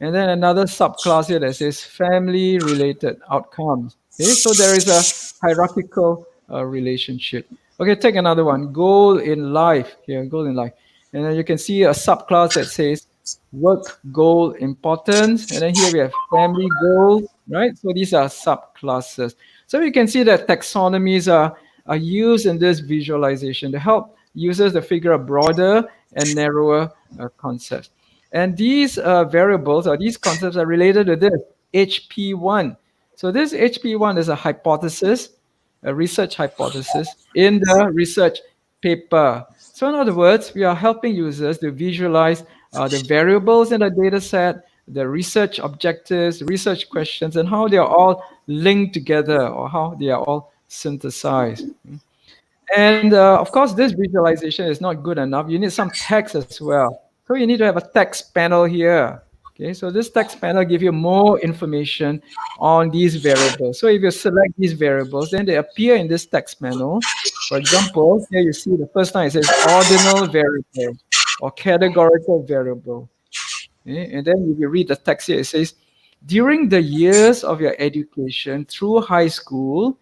S2: And then another subclass here that says family-related outcomes. Okay, so there is a hierarchical relationship. Okay, take another one, goal in life. Here, goal in life. And then you can see a subclass that says work goal importance. And then here we have family goals, right? So these are subclasses. So you can see that taxonomies are used in this visualization to help users to figure out broader and narrower concepts. And these variables or these concepts are related to this HP1. So this HP1 is a hypothesis, a research hypothesis in the research paper. So in other words, we are helping users to visualize the variables in the data set, the research objectives, research questions, and how they are all linked together or how they are all synthesized. And of course, this visualization is not good enough. You need some text as well. So you need to have a text panel here. Okay, so this text panel gives you more information on these variables. So if you select these variables, then they appear in this text panel. For example, here you see the first time it says ordinal variable or categorical variable. Okay? And then if you read the text here, it says, during the years of your education through high school,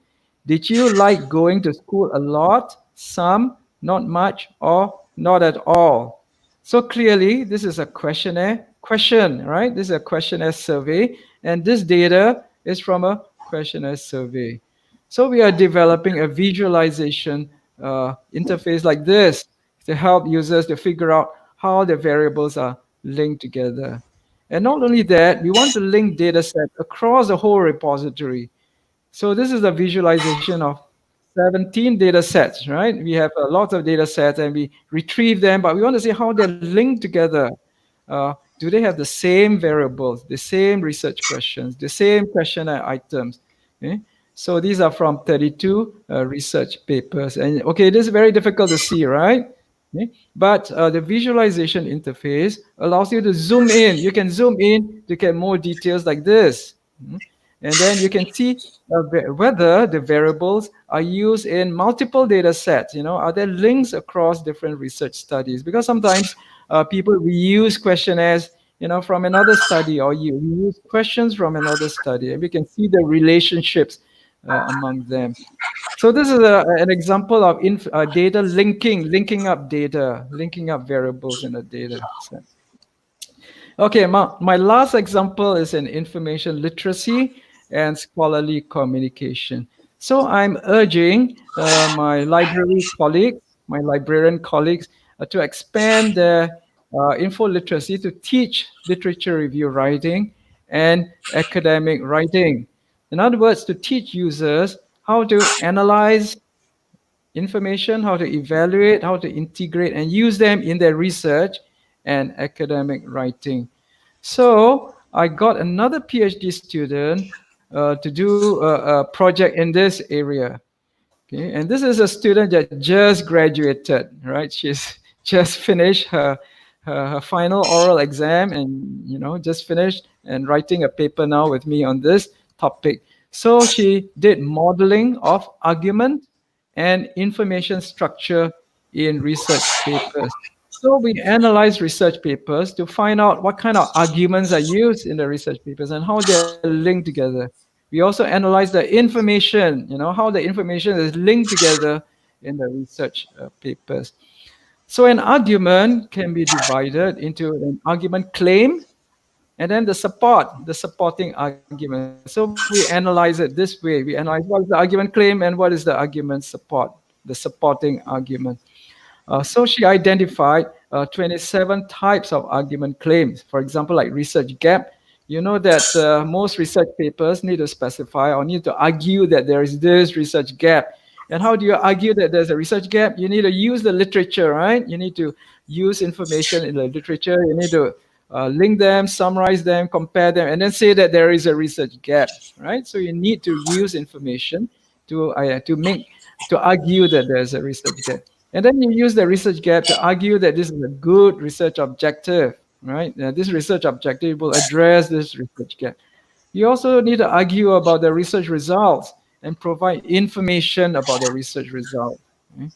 S2: did you like going to school a lot, some, not much, or not at all? So clearly, this is a questionnaire question, right? This is a questionnaire survey, and this data is from a questionnaire survey. So we are developing a visualization interface like this to help users to figure out how the variables are linked together. And not only that, we want to link data set across the whole repository. So this is a visualization of 17 data sets, right? We have a lot of data sets and we retrieve them, but we want to see how they're linked together. Do they have the same variables, the same research questions, the same questionnaire items? Okay? So these are from 32 research papers. And okay, this is very difficult to see, right? Okay? But the visualization interface allows you to zoom in. You can zoom in to get more details like this. And then you can see whether the variables are used in multiple data sets. Are there links across different research studies? Because sometimes people reuse questionnaires, from another study, or you use questions from another study, and we can see the relationships among them. So this is an example of data linking up data, linking up variables in a data set. Okay, my last example is in information literacy and scholarly communication. So I'm urging my librarian colleagues to expand their info literacy to teach literature review writing and academic writing. In other words, to teach users how to analyze information, how to evaluate, how to integrate and use them in their research and academic writing. So I got another PhD student to do a project in this area. Okay, and this is a student that just graduated, right? She's just finished her final oral exam and just finished and writing a paper now with me on this topic. So she did modeling of argument and information structure in research papers. So we analyze research papers to find out what kind of arguments are used in the research papers and how they're linked together. We also analyze the information, how the information is linked together in the research papers. So an argument can be divided into an argument claim and then the supporting argument. So we analyze it this way. We analyze what is the argument claim and what is the argument support, the supporting argument. So she identified 27 types of argument claims. For example, like research gap. You know that most research papers need to specify or need to argue that there is this research gap. And how do you argue that there's a research gap? You need to use the literature, right? You need to use information in the literature. You need to link them, summarize them, compare them, and then say that there is a research gap, right? So you need to use information to argue that there's a research gap. And then you use the research gap to argue that this is a good research objective, right? This research objective will address this research gap. You also need to argue about the research results and provide information about the research result. Okay?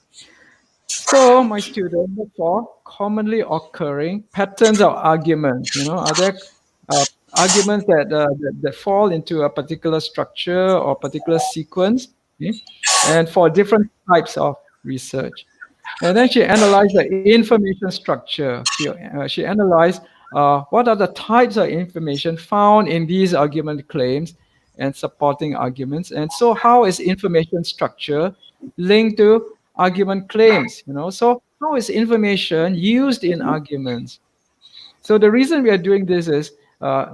S2: So, my students, look for commonly occurring patterns of arguments. Are there uh, arguments that fall into a particular structure or particular sequence, okay? And for different types of research. And then she analyzed the information structure. She analyzed what are the types of information found in these argument claims and supporting arguments. And so how is information structure linked to argument claims? So how is information used in arguments? So the reason we are doing this is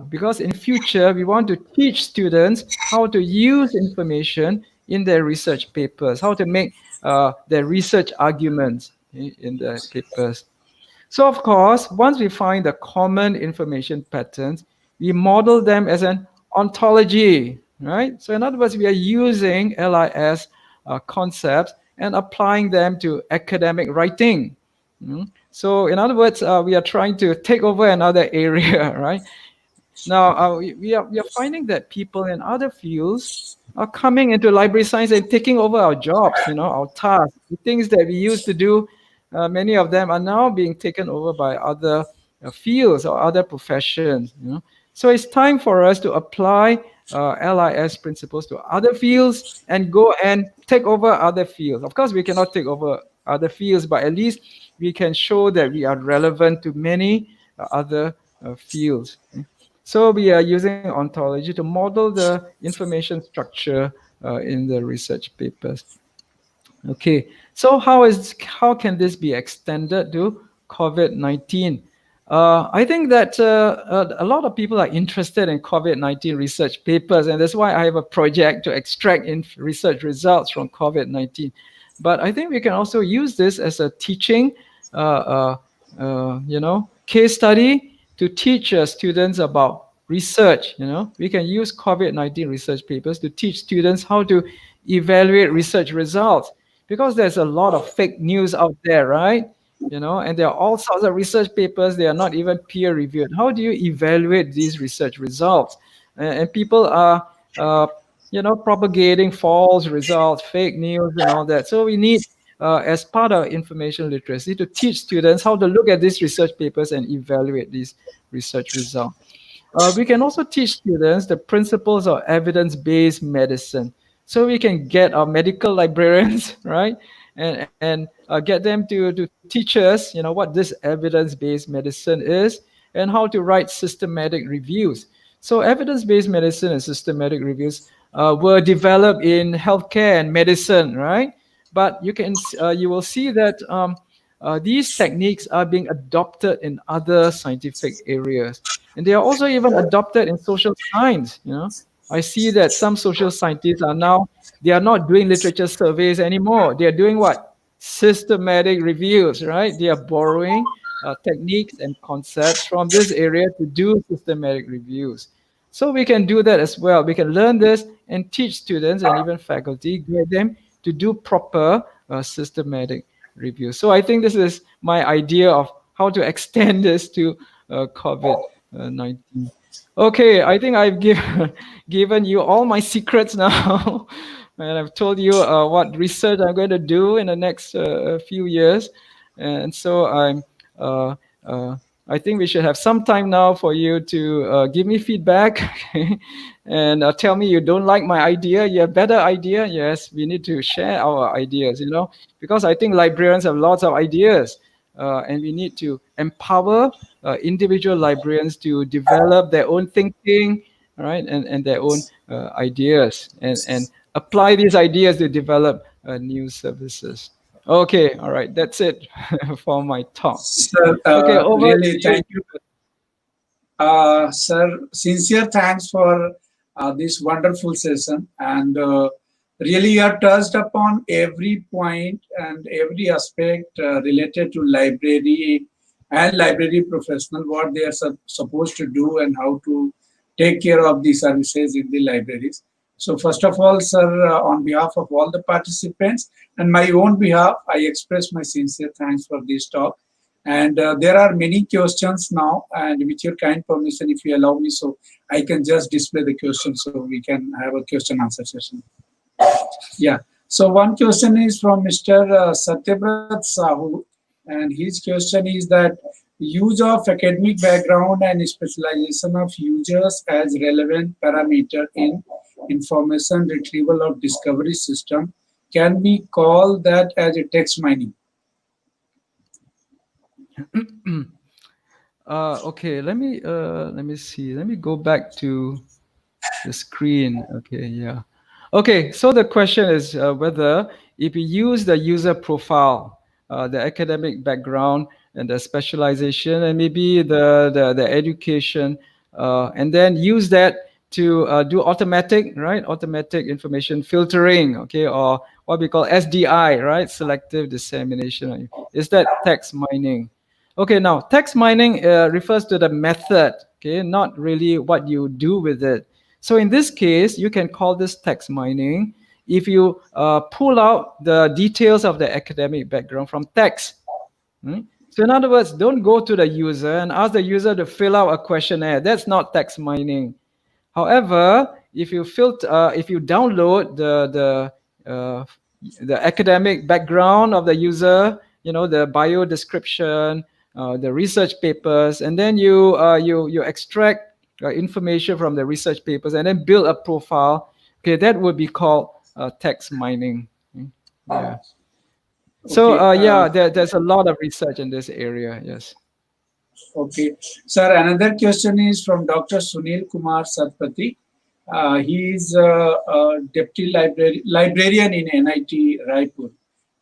S2: because in future we want to teach students how to use information in their research papers, how to make their research arguments in the papers. So of course, once we find the common information patterns, we model them as an ontology, right? So in other words, we are using LIS concepts and applying them to academic writing. So in other words, we are trying to take over another area, right? Now, we are finding that people in other fields are coming into library science and taking over our jobs, our tasks, the things that we used to do. Many of them are now being taken over by other fields or other professions. So it's time for us to apply LIS principles to other fields and go and take over other fields. Of course, we cannot take over other fields, but at least we can show that we are relevant to many other fields. So we are using ontology to model the information structure in the research papers. Okay, so how can this be extended to COVID-19? I think that a lot of people are interested in COVID-19 research papers, and that's why I have a project to extract research results from COVID-19. But I think we can also use this as a teaching, case study to teach students about research. We can use COVID-19 research papers to teach students how to evaluate research results, because there's a lot of fake news out there, right? And there are all sorts of research papers, they are not even peer reviewed. How do you evaluate these research results? And people are propagating false results, fake news and all that. So we need as part of information literacy to teach students how to look at these research papers and evaluate these research results. We can also teach students the principles of evidence-based medicine. So we can get our medical librarians, right? And get them to teach us, what this evidence-based medicine is and how to write systematic reviews. So evidence-based medicine and systematic reviews were developed in healthcare and medicine, right? But you will see that these techniques are being adopted in other scientific areas. And they are also even adopted in social science, I see that some social scientists are now, they are not doing literature surveys anymore. They are doing what? Systematic reviews, right? They are borrowing techniques and concepts from this area to do systematic reviews. So we can do that as well. We can learn this and teach students and even faculty, guide them to do proper systematic review. So I think this is my idea of how to extend this to COVID-19. Okay, I think I've given you all my secrets now. And I've told you what research I'm going to do in the next few years. And so uh, uh, I think we should have some time now for you to give me feedback and tell me you don't like my idea, you have better idea. Yes, we need to share our ideas, because I think librarians have lots of ideas, and we need to empower individual librarians to develop their own thinking, right, and their own ideas, and apply these ideas to develop new services. Okay, all right, that's it for my talk.
S1: Sir,
S2: Okay, over to
S1: really
S2: you.
S1: thank you. Sir, sincere thanks for this wonderful session. And really, you have touched upon every point and every aspect related to library and library professional, what they are supposed to do and how to take care of the services in the libraries. So first of all, sir, on behalf of all the participants and my own behalf, I express my sincere thanks for this talk. And there are many questions now, and with your kind permission, if you allow me, so I can just display the questions so we can have a question answer session. Yeah. So one question is from Mr. Satyabrat Sahu, and his question is that use of academic background and specialization of users as relevant parameter in information retrieval of discovery system can be called that as a text mining.
S2: Okay, let me see. Let me go back to the screen. Okay, yeah. Okay, so the question is whether if you use the user profile, the academic background and the specialization and maybe the education, and then use that to do automatic, right? Automatic information filtering, okay, or what we call SDI, right? Selective dissemination. Is that text mining? Okay, now text mining refers to the method, okay, not really what you do with it. So in this case, you can call this text mining if you pull out the details of the academic background from text. So in other words, don't go to the user and ask the user to fill out a questionnaire. That's not text mining. However, if you download the academic background of the user, the bio description, the research papers, and then you extract information from the research papers and then build a profile. Okay, that would be called text mining. Yeah. So
S1: Okay,
S2: there's a lot of research in this area. Yes.
S1: okay. Sir, another question is from Dr. Sunil Kumar Satpathy. He is a deputy librarian in NIT Raipur,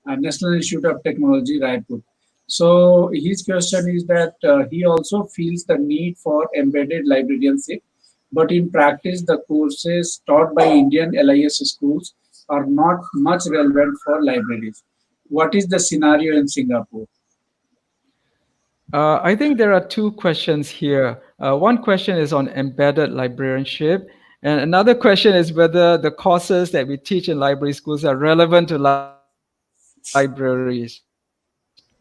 S1: National Institute of Technology Raipur. So his question is that he also feels the need for embedded librarianship, but in practice, the courses taught by Indian LIS schools are not much relevant for libraries. What is the scenario in Singapore?
S2: I think there are two questions here. One question is on embedded librarianship, and another question is whether the courses that we teach in library schools are relevant to libraries,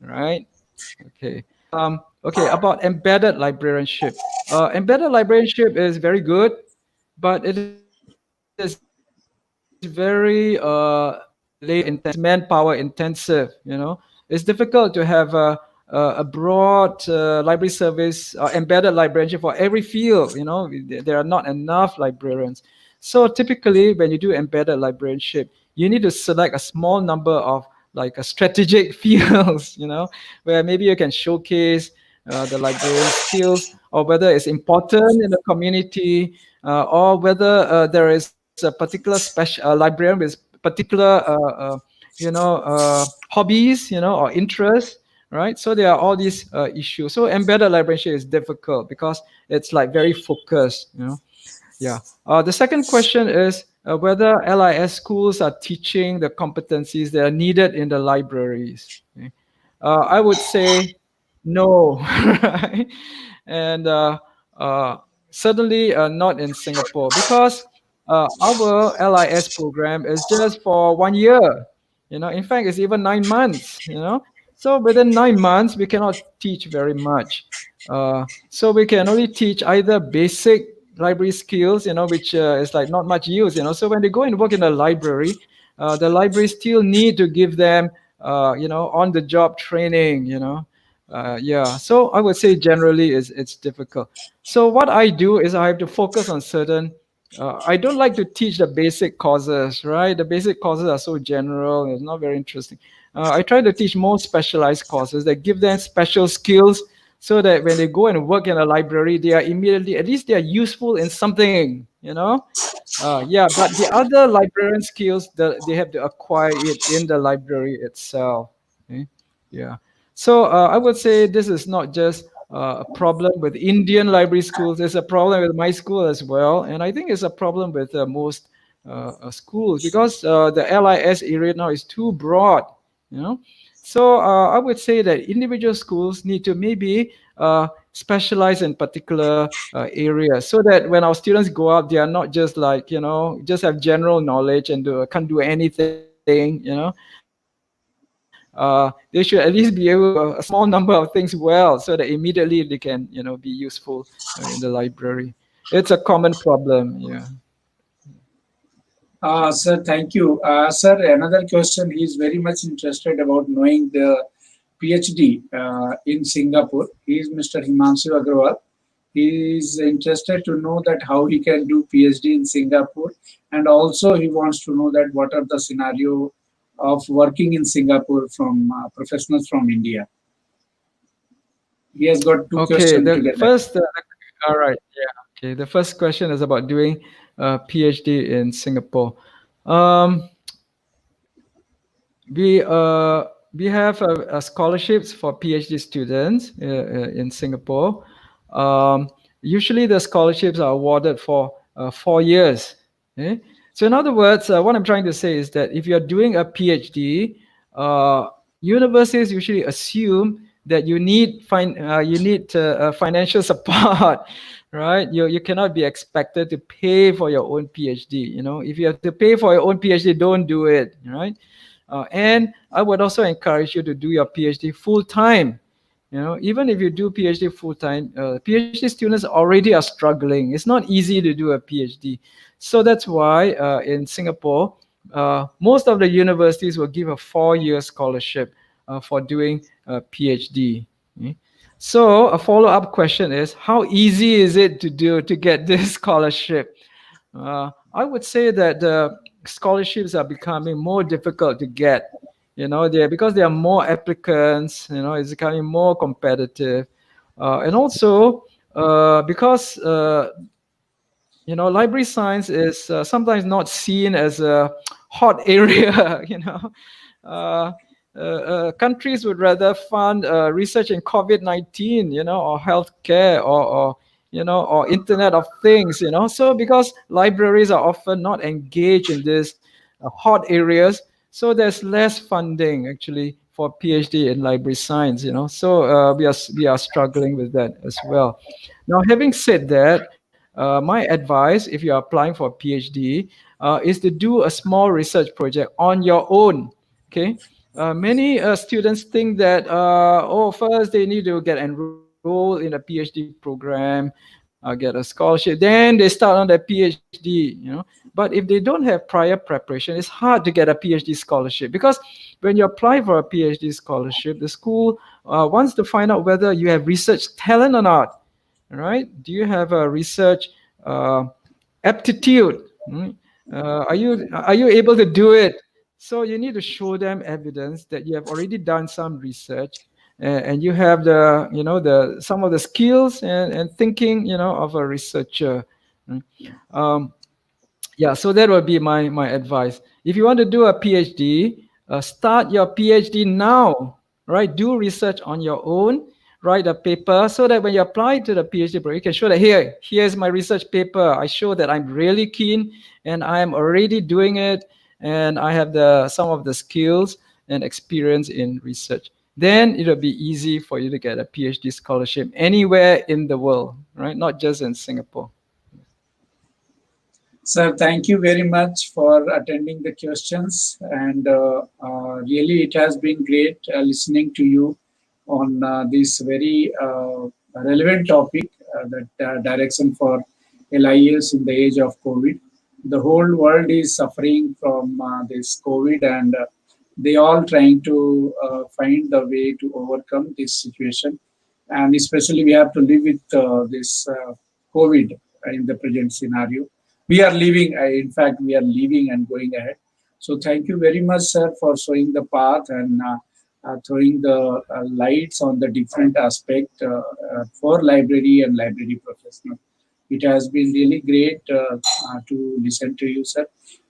S2: right? Okay. Okay, about embedded librarianship. Embedded librarianship is very good, but it is very labor intensive, manpower intensive. It's difficult to have a broad library service, embedded librarianship for every field. There are not enough librarians. So typically, when you do embedded librarianship, you need to select a small number of like a strategic fields, where maybe you can showcase the librarian skills, or whether it's important in the community, or whether there is a particular special librarian with particular hobbies, or interests, right? So there are all these issues. So embedded librarianship is difficult because it's like very focused. Yeah. The second question is whether LIS schools are teaching the competencies that are needed in the libraries. Okay. I would say no, right? And certainly not in Singapore because our LIS program is just for 1 year. In fact, it's even 9 months. So within 9 months, we cannot teach very much. So we can only teach either basic library skills, which is like not much use. So when they go and work in the library still need to give them, on the job training. Yeah. So I would say generally it's difficult. So what I do is I have to focus on certain. I don't like to teach the basic courses, right? The basic courses are so general; it's not very interesting. I try to teach more specialized courses that give them special skills so that when they go and work in a library, they are immediately, at least they are useful in something. Yeah, but the other librarian skills, they have to acquire it in the library itself. Okay? Yeah. So I would say this is not just a problem with Indian library schools. It's a problem with my school as well, and I think it's a problem with most schools because the LIS area now is too broad. You know, so I would say that individual schools need to maybe specialize in particular areas so that when our students go out, they are not just like just have general knowledge and can't do anything. They should at least be able to do a small number of things well so that immediately they can be useful in the library. It's a common problem. Yeah.
S1: Sir, thank you. Sir, another question. He is very much interested about knowing the PhD in Singapore. He is Mr. Himanshu Agrawal. He is interested to know that how he can do PhD in Singapore, and also he wants to know that what are the scenario of working in Singapore from professionals from India. He has got two
S2: Okay.
S1: questions
S2: The
S1: together.
S2: first. All right. Yeah. Okay. The first question is about doing a PhD in Singapore. Um, we have scholarships for PhD students in Singapore. Um, Usually, the scholarships are awarded for 4 years. Okay? So, in other words, what I'm trying to say is that if you're doing a PhD, uh, universities usually assume that you need financial support, right? You cannot be expected to pay for your own PhD. If you have to pay for your own PhD, don't do it, right? And I would also encourage you to do your PhD full time. Even if you do PhD full time, PhD students already are struggling. It's not easy to do a PhD. So that's why in Singapore, most of the universities will give a 4-year scholarship for doing a PhD. Okay? So a follow-up question is, how easy is it to get this scholarship? I would say that the scholarships are becoming more difficult to get. Because there are more applicants. It's becoming more competitive, and also because library science is sometimes not seen as a hot area. Uh, Countries would rather fund research in COVID-19, or healthcare, or Internet of Things, So because libraries are often not engaged in these hot areas, so there's less funding actually for PhD in library science, So we are struggling with that as well. Now, having said that, my advice if you are applying for a PhD is to do a small research project on your own. Okay. Many students think that first they need to get enrolled in a PhD program, get a scholarship, then they start on their PhD. But if they don't have prior preparation, it's hard to get a PhD scholarship because when you apply for a PhD scholarship, the school wants to find out whether you have research talent or not. Right? Do you have a research uh, aptitude? Are you able to do it? So you need to show them evidence that you have already done some research, and you have the some of the skills and thinking of a researcher. Mm. Um, yeah, so that would be my advice. If you want to do a PhD, start your PhD now, right? Do research on your own. write a paper so that when you apply to the PhD program, you can show that here's my research paper. I show that I'm really keen and I'm already doing it, and I have some of the skills and experience in research. Then it'll be easy for you to get a PhD scholarship anywhere in the world, right? Not just in Singapore.
S1: Sir, thank you very much for attending the questions, and really it has been great listening to you on this very relevant topic, that direction for LIS in the age of COVID. The whole world is suffering from this COVID, and they all trying to find the way to overcome this situation. And especially we have to live with this COVID in the present scenario. We are living, in fact, we are living and going ahead. So thank you very much, sir, for showing the path and throwing the lights on the different aspect for library and library professional. It has been really great to listen to you, sir.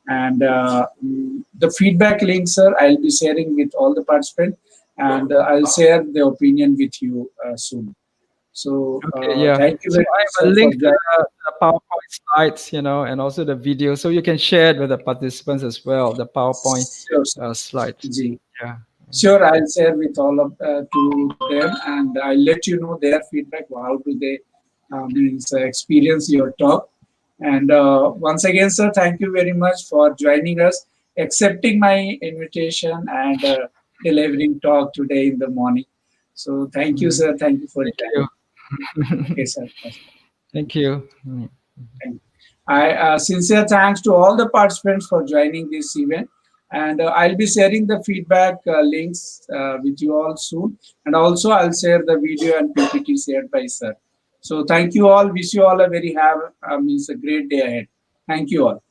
S1: And the feedback link, sir, I'll be sharing with all the participants, and I'll share the opinion with you soon. So
S2: Okay, yeah.
S1: thank you
S2: So
S1: very
S2: I
S1: much,
S2: have a
S1: sir,
S2: link
S1: for
S2: to the PowerPoint slides, and also the video, so you can share it with the participants as well, the PowerPoint
S1: Sure, sir.
S2: slides.
S1: Ji.
S2: Yeah.
S1: Sure, I'll share with all of to them, and I'll let you know their feedback. How do they means experience your talk? And once again, sir, thank you very much for joining us, accepting my invitation, and delivering talk today in the morning. So thank you, sir. Thank you for
S2: Thank
S1: joining.
S2: you.
S1: Okay, sir.
S2: Thank you.
S1: Thank you. I sincere thanks to all the participants for joining this event, and I'll be sharing the feedback links with you all soon, and also I'll share the video and PPT shared by sir. So thank you all. Wish you all a very means a great day ahead. Thank you all.